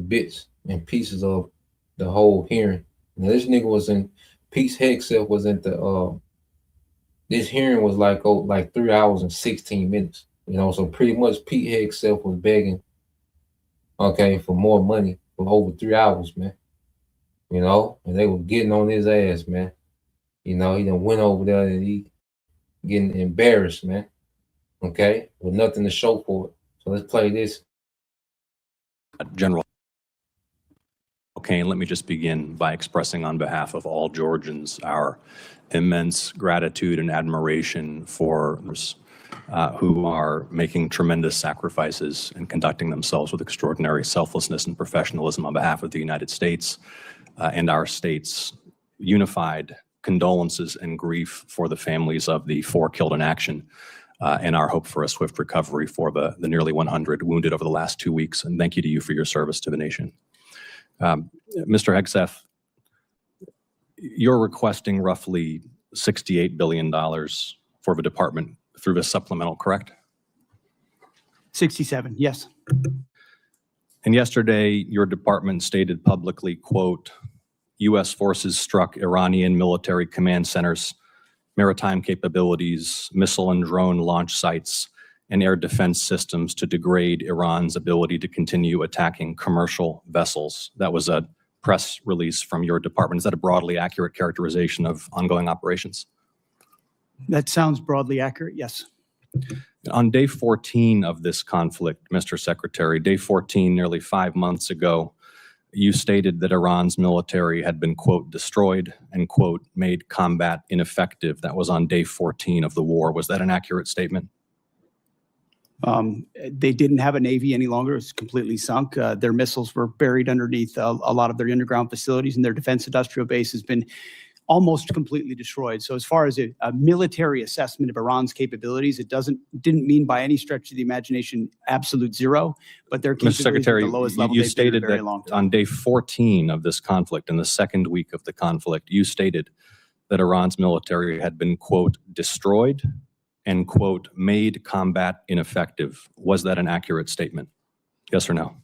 bits and pieces of the whole hearing. Now, this nigga was in Pete Hegseth was at the this hearing was like 3 hours and 16 minutes. You know, so pretty much Pete Hegseth was begging, okay, for more money for over 3 hours, man. You know, and they were getting on his ass, man. You know, he done went over there and he getting embarrassed, man. Okay, with nothing to show for it. So let's play this. General Kane, let me just begin by expressing on behalf of all Georgians our immense gratitude and admiration for those who are making tremendous sacrifices and conducting themselves with extraordinary selflessness and professionalism on behalf of the United States and our state's unified condolences and grief for the families of the 4 killed in action and our hope for a swift recovery for the nearly 100 wounded over the last 2 weeks. And thank you to you for your service to the nation. Mr. Hegseth, you're requesting roughly $68 billion for the department through this supplemental, correct? 67, yes. And yesterday, your department stated publicly, quote, U.S. forces struck Iranian military command centers, maritime capabilities, missile and drone launch sites, and air defense systems to degrade Iran's ability to continue attacking commercial vessels. That was a press release from your department. Is that a broadly accurate characterization of ongoing operations? That sounds broadly accurate, yes. On day 14 of this conflict, Mr. Secretary, day 14, nearly 5 months ago, you stated that Iran's military had been, quote, destroyed and, quote, made combat ineffective. That was on day 14 of the war. Was that an accurate statement? They didn't have a Navy any longer. It was completely sunk. Their missiles were buried underneath a lot of their underground facilities, and their defense industrial base has been almost completely destroyed. So as far as a military assessment of Iran's capabilities, it didn't mean by any stretch of the imagination absolute zero, but their capabilities Mr. Secretary, at the lowest level you they've been in a stated very that long time. on day 14 of this conflict, in the second week of the conflict, you stated that Iran's military had been, quote, destroyed and, quote, made combat ineffective. Was that an accurate statement? Yes or no?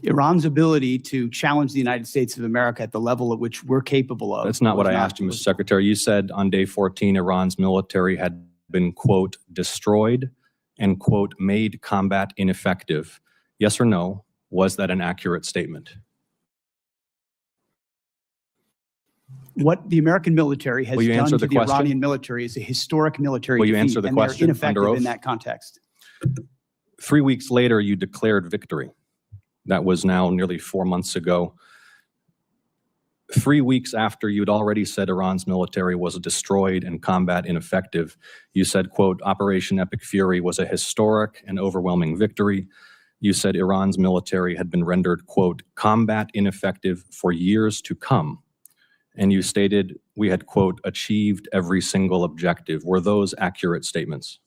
Iran's ability to challenge the United States of America at the level at which we're capable of. That's not what I asked you, Mr. Secretary. You said on day 14, Iran's military had been, quote, destroyed and, quote, made combat ineffective. Yes or no? Was that an accurate statement? What the American military has Will you done answer to the the question? Iranian military is a historic military Will you defeat, answer the and they're question under ineffective oath? in that context. 3 weeks later, you declared victory. That was now nearly 4 months ago. 3 weeks after you'd already said Iran's military was destroyed and combat ineffective, you said, quote, Operation Epic Fury was a historic and overwhelming victory. You said Iran's military had been rendered, quote, combat ineffective for years to come. And you stated we had, quote, achieved every single objective. Were those accurate statements?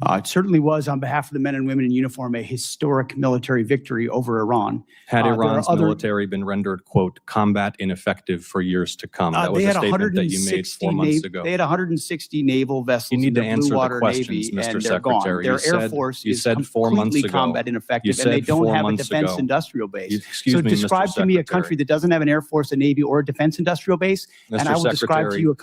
It certainly was, on behalf of the men and women in uniform, a historic military victory over Iran. Had There are Iran's other- military been rendered, quote, combat ineffective for years to come? That was They a had statement that you made 4 months ago. They had 160 naval vessels You need in to the answer Blue the Water questions, Navy, Mr. and they're gone. Secretary. Their You Air said- Force you is said 4 months completely ago. combat You ineffective, said and they don't 4 have a months defense ago. industrial base. Excuse So me, Mr. describe to me a Secretary. country that doesn't have an Air Force, a Navy, or a defense industrial base, and Mr. I will describe to Secretary. you a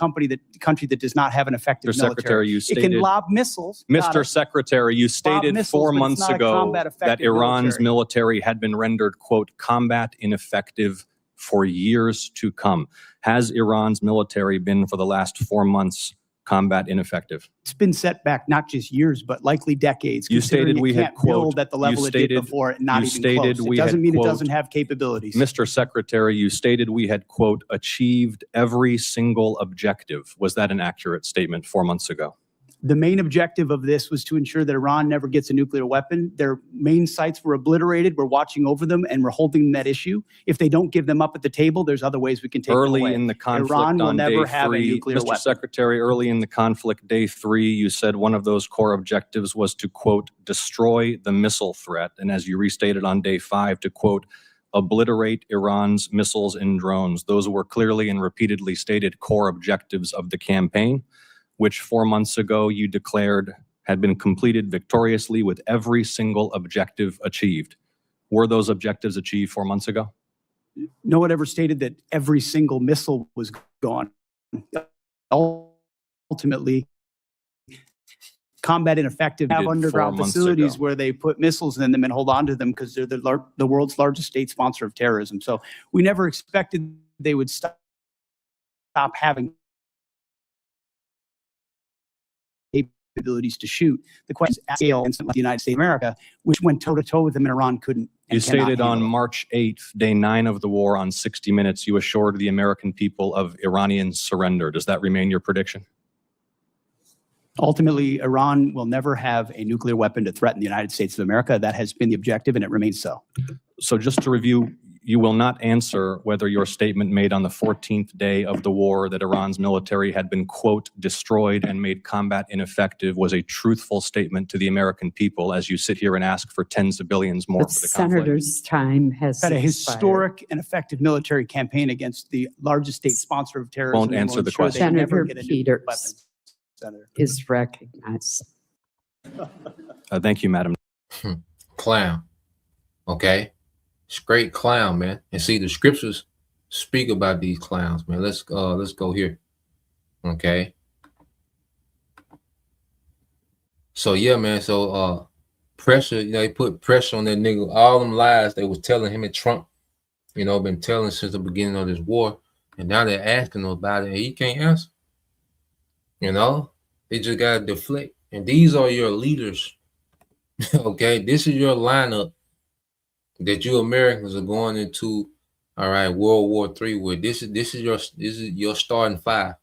country that does not have an effective Mr. military. Secretary, you It stated- can lob missiles. Mr. Secretary, you stated missiles, 4 but it's months not a ago combat that effective Iran's military. military had been rendered, quote, combat ineffective for years to come. Has Iran's military been, for the last 4 months, combat ineffective? It's been set back not just years, but likely decades. You considering stated we it had, can't quote, build at the level you it did stated- before, and not you even stated close. It we doesn't had, mean quote, it doesn't have capabilities. Mr. Secretary, you stated we had, quote, achieved every single objective. Was that an accurate statement 4 months ago? The main objective of this was to ensure that Iran never gets a nuclear weapon. Their main sites were obliterated. We're watching over them, and we're holding that issue. If they don't give them up at the table, there's other ways we can take them away. Early in the conflict Iran will on never day have a 3, nuclear Mr. weapon. Secretary, early in the conflict, day 3, you said one of those core objectives was to, quote, destroy the missile threat. And as you restated on day 5, to, quote, obliterate Iran's missiles and drones. Those were clearly and repeatedly stated core objectives of the campaign, which 4 months ago you declared had been completed victoriously with every single objective achieved. Were those objectives achieved 4 months ago? No one ever stated that every single missile was gone. Ultimately, combat ineffective have 4 underground months facilities ago. where they put missiles in them and hold on to them because they're the world's largest state sponsor of terrorism. So we never expected they would stop having capabilities to shoot. The question is at scale in the United States of America, which went toe-to-toe with them, and Iran couldn't. You and cannot stated on handle it. March 8th, day 9 of the war, on 60 Minutes, you assured the American people of Iranian surrender. Does that remain your prediction? Ultimately, Iran will never have a nuclear weapon to threaten the United States of America. That has been the objective, and it remains so. So just to review, you will not answer whether your statement made on the 14th day of the war that Iran's military had been, quote, destroyed and made combat ineffective was a truthful statement to the American people as you sit here and ask for tens of billions more The for the conflict. senator's time has Had a expired. historic and effective military campaign against the largest state sponsor of terrorism. Won't and will answer the ensure they question. never Senator get a nuclear weapon. Peters Senator. is recognized. Thank you, Madam. Clown. Okay? Straight clown, man. And see, the scriptures speak about these clowns, man. Let's go here. Okay? So yeah, man. So pressure, they put pressure on that nigga. All them lies they was telling him and Trump, been telling since the beginning of this war. And now they're asking him about it, and he can't answer. They just gotta deflect. And these are your leaders. Okay, this is your lineup that you Americans are going into. All right, World War III. Where this is your starting five.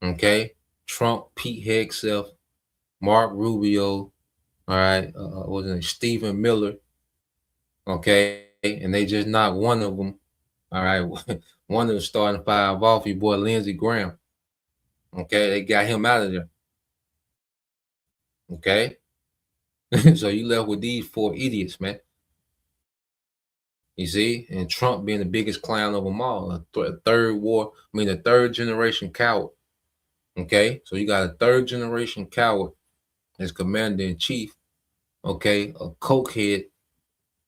Okay, Trump, Pete Hegseth, Mark Rubio. All right, what's his name? Stephen Miller. Okay, and they just knocked one of them. All right, one of the starting five off. Your boy Lindsey Graham. Okay, they got him out of there. Okay, so you left with these four idiots, man. You see, and Trump being the biggest clown of them all, a third generation coward. Okay, so you got a third generation coward as commander in chief. Okay, a cokehead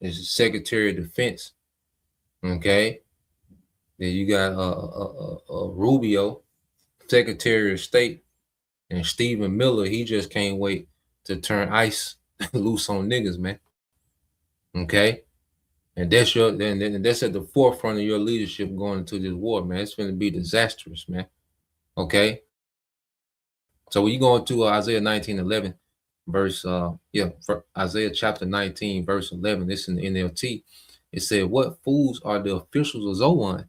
is Secretary of Defense. Okay, then you got Rubio, Secretary of State, and Stephen Miller. He just can't wait to turn ICE loose on niggas, man. Okay, and that's at the forefront of your leadership going into this war, man. It's going to be disastrous, man. Okay, so when you go into Isaiah 19:11, verse Isaiah chapter 19, verse 11. This in the NLT. It said, "What fools are the officials of Zoan?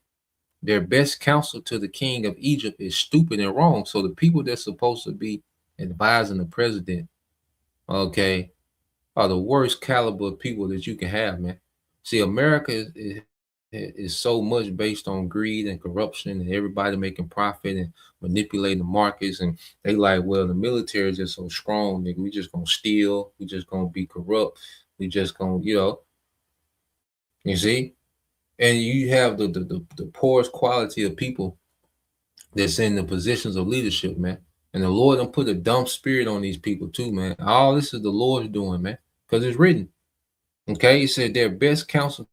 Their best counsel to the king of Egypt is stupid and wrong." So the people that's supposed to be advising the president, okay, are the worst caliber of people that you can have, man. See, America is so much based on greed and corruption and everybody making profit and manipulating the markets. And they like, well, the military is just so strong, nigga. We just gonna steal. We just gonna be corrupt. We just gonna, you see? And you have the poorest quality of people that's in the positions of leadership, man. And the Lord done put a dumb spirit on these people too, man. All this is the Lord's doing, man, because it's written. Okay, he said their best counsel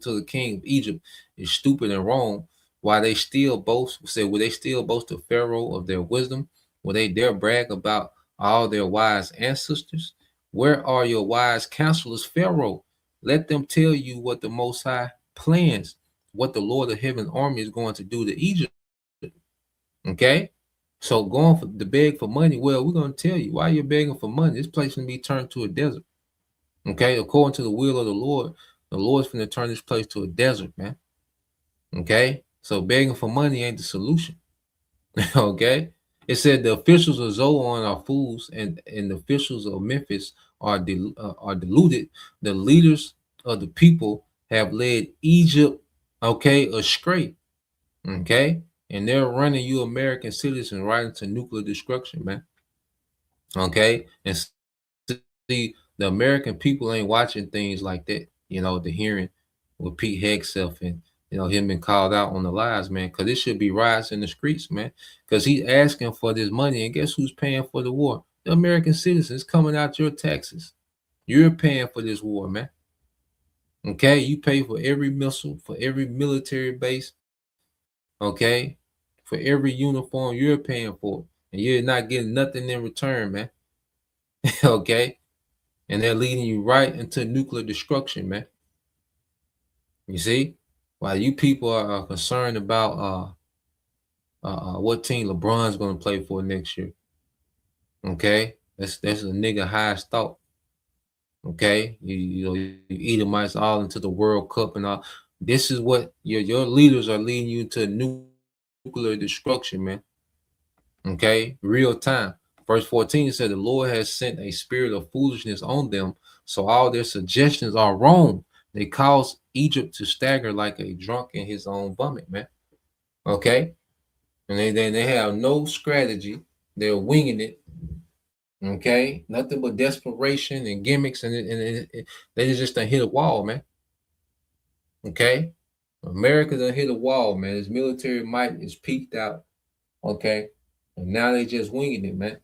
to the king of Egypt is stupid and wrong. Why they still boast? Said, will they still boast to Pharaoh of their wisdom? Will they dare brag about all their wise ancestors? Where are your wise counselors, Pharaoh? Let them tell you what the Most High plans, what the Lord of Heaven's army is going to do to Egypt. Okay, so going to beg for money. Well, we're going to tell you why you're begging for money. This place can be turned to a desert. Okay, according to the will of the Lord's going to turn this place to a desert, man. Okay, so begging for money ain't the solution. Okay, it said the officials of Zoan are fools, and the officials of Memphis are deluded. The leaders of the people have led Egypt, okay, astray. Okay, and they're running you American citizens right into nuclear destruction, man. Okay, and see, the American people ain't watching things like that. The hearing with Pete Hegseth and him being called out on the lies, man. Because it should be riots in the streets, man. Because he's asking for this money, and guess who's paying for the war? The American citizens coming out your taxes. You're paying for this war, man. Okay, you pay for every missile, for every military base. Okay, for every uniform, you're paying for it, and you're not getting nothing in return, man. Okay. And they're leading you right into nuclear destruction, man. You see, while you people are concerned about what team LeBron's going to play for next year. Okay, that's a nigga highest thought. Okay, you Edomites all into the World Cup and all. This is what your leaders are leading you to nuclear destruction, man. Okay, real time. Verse 14 said the Lord has sent a spirit of foolishness on them, so all their suggestions are wrong. They cause Egypt to stagger like a drunk in his own vomit, man. Okay, and they have no strategy. They're winging it. Okay, nothing but desperation and gimmicks, and they just done hit a wall, man. Okay, America done hit a wall, man. His military might is peaked out. Okay, and now they just winging it, man.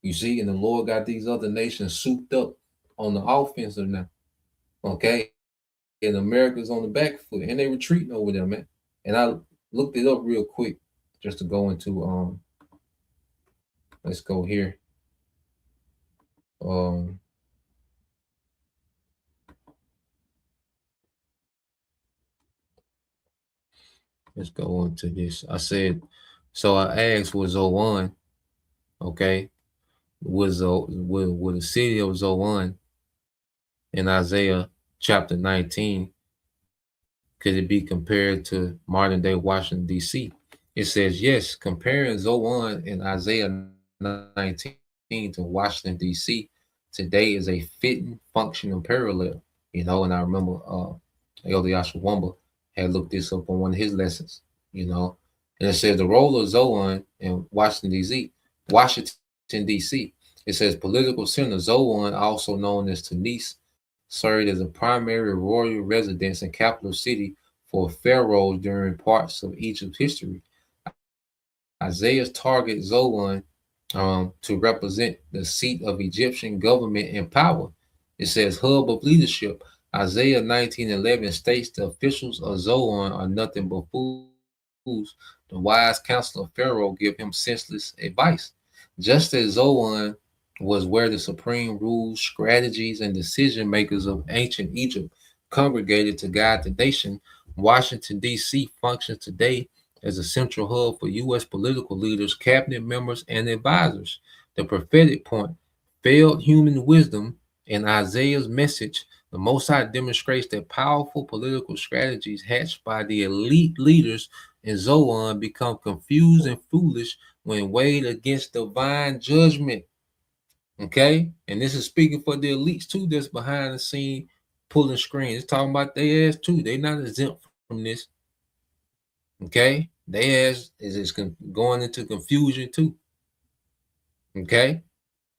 You see, and the Lord got these other nations souped up on the offensive now. Okay. And America's on the back foot and they retreating over there, man. And I looked it up real quick just to go into let's go here. Um, let's go on to this. I said, so I asked, was Zoan, okay? Was the city of Zoan in Isaiah chapter 19, could it be compared to modern day Washington, D.C.? It says, yes, comparing Zoan in Isaiah 19 to Washington, D.C. today is a fitting, functional parallel. And I remember Elder Yashawamba had looked this up on one of his lessons, you know. And it says the role of Zoan in Washington, D.C. It says political center Zoan, also known as Tunis, served as a primary royal residence and capital city for pharaohs during parts of Egypt's history. Isaiah's target Zoan to represent the seat of Egyptian government and power. It says hub of leadership. Isaiah 19:11 states the officials of Zoan are nothing but fools. The wise counsel of Pharaoh give him senseless advice. Just as Zoan was where the supreme rules, strategies, and decision makers of ancient Egypt congregated to guide the nation, Washington, D.C. functions today as a central hub for U.S. political leaders, cabinet members, and advisors. The prophetic point, failed human wisdom, in Isaiah's message, the Most High demonstrates that powerful political strategies hatched by the elite leaders in Zoan become confused and foolish when weighed against divine judgment. Okay? And this is speaking for the elites too, that's behind the scene pulling screens. It's talking about their ass too. They're not exempt from this. Okay? They ass is just going into confusion too. Okay?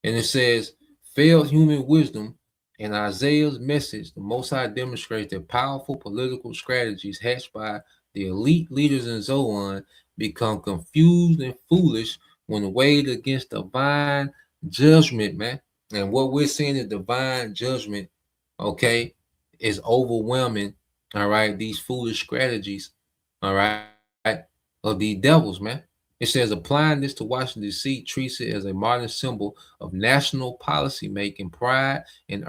And it says, failed human wisdom. In Isaiah's message, the Most High demonstrates that powerful political strategies hatched by the elite leaders in Zoan become confused and foolish when weighed against divine judgment, man. And what we're seeing is divine judgment, okay, is overwhelming, all right, these foolish strategies, all right, of these devils, man. It says applying this to Washington, D.C. treats it as a modern symbol of national policy making, pride, and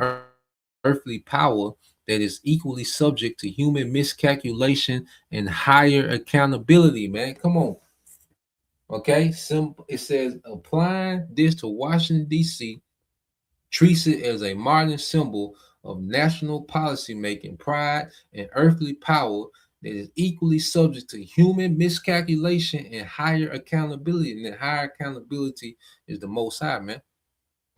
earthly power that is equally subject to human miscalculation and higher accountability, man. Come on. Okay. It says applying this to Washington, D.C. treats it as a modern symbol of national policy making, pride, and earthly power that is equally subject to human miscalculation and higher accountability. And that higher accountability is the Most High, man.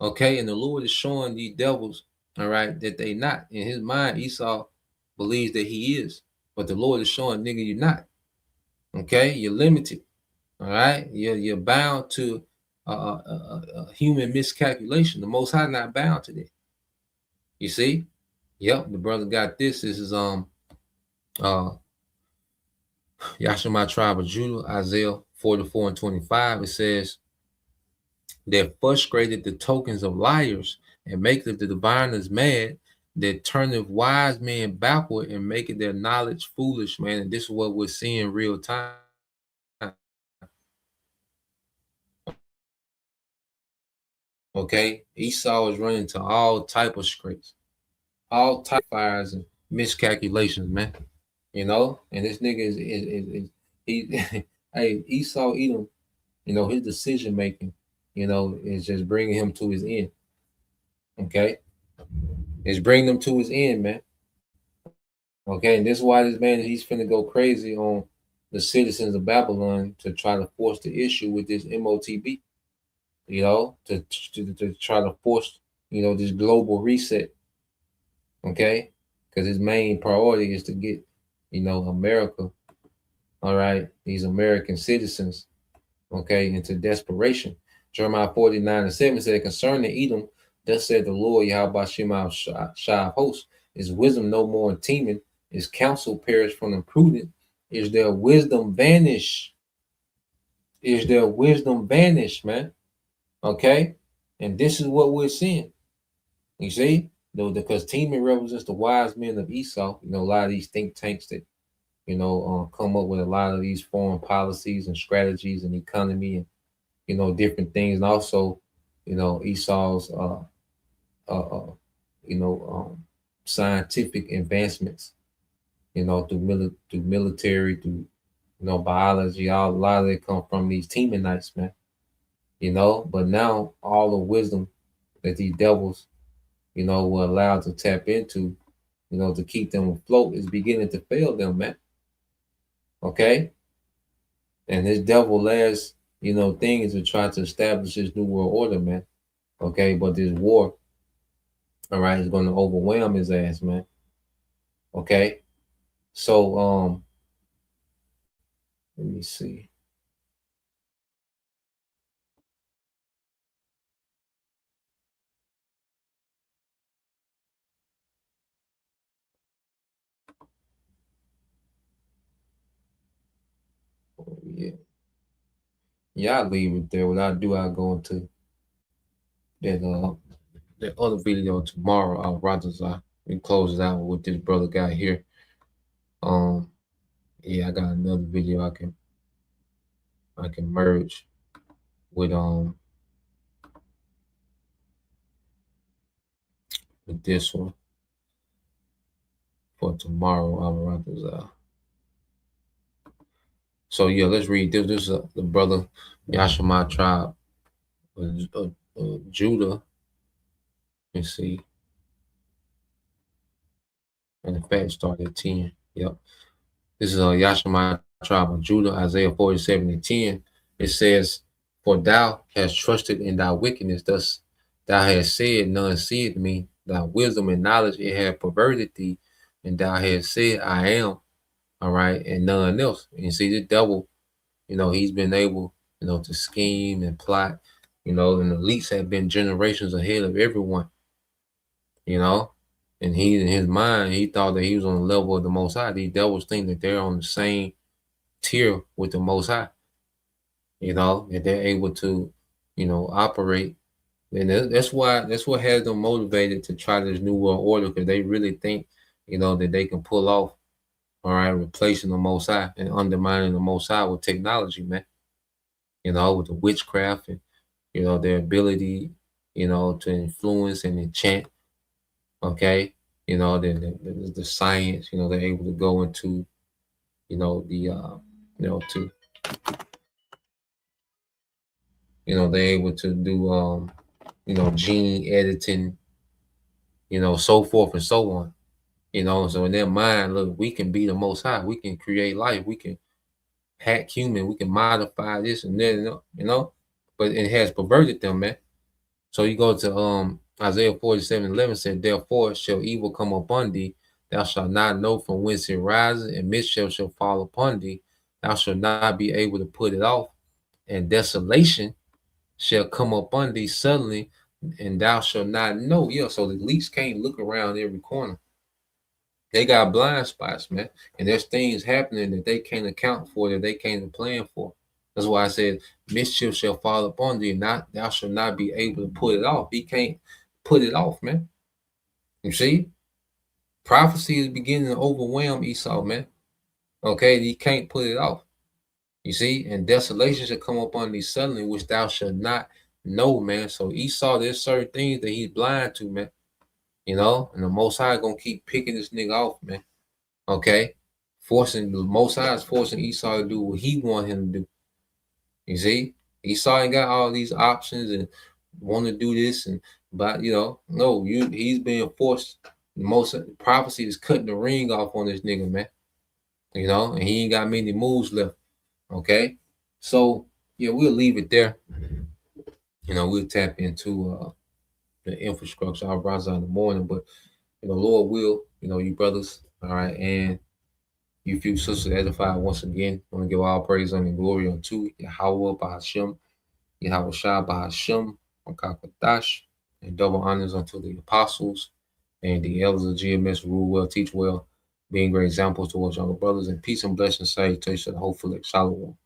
Okay, and the Lord is showing these devils, all right, that they not. In his mind, Esau believes that he is, but the Lord is showing, nigga, you're not. Okay, you're limited. All right, you're bound to human miscalculation. The Most High not bound to that. You see? Yep, the brother got this. This is Yashima tribe of Judah, Isaiah 44 and 25. It says, that frustrated the tokens of liars and maketh the diviners mad, that turneth wise men backward and maketh their knowledge foolish, man. And this is what we're seeing real time. Okay, Esau is running to all type of scrapes, all type of fires and miscalculations, man. And this nigga is he hey, Esau Edom, his decision making, is just bringing him to his end. Okay, it's bringing him to his end, man. Okay, and this is why this man, he's finna go crazy on the citizens of Babylon to try to force the issue with this MOTB, to try to force, this global reset. Okay, because his main priority is to get, America, all right, these American citizens, okay, into desperation. Jeremiah 49 and 7 said, concerning Edom, thus said the Lord, Yahweh Shema Shah of hosts, is wisdom no more in teeming, is counsel perished from the prudent, is their wisdom vanished? Is their wisdom vanished, man? Okay, and this is what we're seeing. You see, because teeming represents the wise men of Esau. A lot of these think tanks that come up with a lot of these foreign policies and strategies and economy and different things, and also Esau's scientific advancements, through military, through biology. A lot of it come from these Temanites, man. But now all the wisdom that these devils, were allowed to tap into, to keep them afloat is beginning to fail them, man. Okay? And this devil last, thing is to try to establish this new world order, man. Okay, but this war, all right, is going to overwhelm his ass, man. Okay? So let me see. Yeah. Yeah, I leave it there. What I do, I go into that other video tomorrow. We close it out with this brother guy here. Yeah, I got another video I can merge with this one for tomorrow. So yeah, let's read this. This is the brother Yashima tribe, Judah. Let's see. And in fact, start at 10. Yep. This is Yashima tribe of Judah, Isaiah 47:10. It says, "For thou hast trusted in thy wickedness, thus thou hast said, none seeth me. Thy wisdom and knowledge it hath perverted thee, and thou hast said, I am, all right, and none else." And you see, the devil, he's been able, to scheme and plot, and the elites have been generations ahead of everyone, you know. And he, in his mind, he thought that he was on the level of the Most High. These devils think that they're on the same tier with the Most High, that they're able to, operate. And that's what has them motivated to try this new world order, because they really think, that they can pull off, all right, replacing the Most High and undermining the Most High with technology, man. With the witchcraft and, their ability, to influence and enchant. Okay, the science, they're able to go into, they're able to do, gene editing, so forth and so on. So in their mind, look, we can be the Most High. We can create life. We can hack human. We can modify this and that, but it has perverted them, man. So you go to Isaiah 47:11 said, "Therefore shall evil come upon thee, thou shalt not know from whence it rises, and mischief shall fall upon thee, thou shalt not be able to put it off, and desolation shall come upon thee suddenly, and thou shalt not know." Yeah, so the elites can't look around every corner. They got blind spots, man, and there's things happening that they can't account for, that they can't plan for. That's why I said, "Mischief shall fall upon thee, not thou shalt not be able to put it off." He can't put it off, man. You see, prophecy is beginning to overwhelm Esau, man. Okay, he can't put it off. You see, and desolation shall come upon thee suddenly, which thou shalt not know, man. So Esau, there's certain things that he's blind to, man. And the Most High gonna keep picking this nigga off, man. Okay, forcing the Most High is forcing Esau to do what he want him to do. You see, Esau ain't got all these options and want to do this, but no, he's being forced. The most prophecy is cutting the ring off on this nigga, man. And he ain't got many moves left. Okay, so yeah, we'll leave it there. We'll tap into the infrastructure. I'll rise in the morning, but Lord will, you brothers, all right, and you few sisters edified once again. I want to give all praise and glory unto Yahweh Bahashem, Yahweh Shah Bahashem, Makakadash, and double honors unto the apostles and the elders of GMS who rule well, teach well, being great examples towards younger brothers, and peace and blessings, salutations, hopefully, shalom.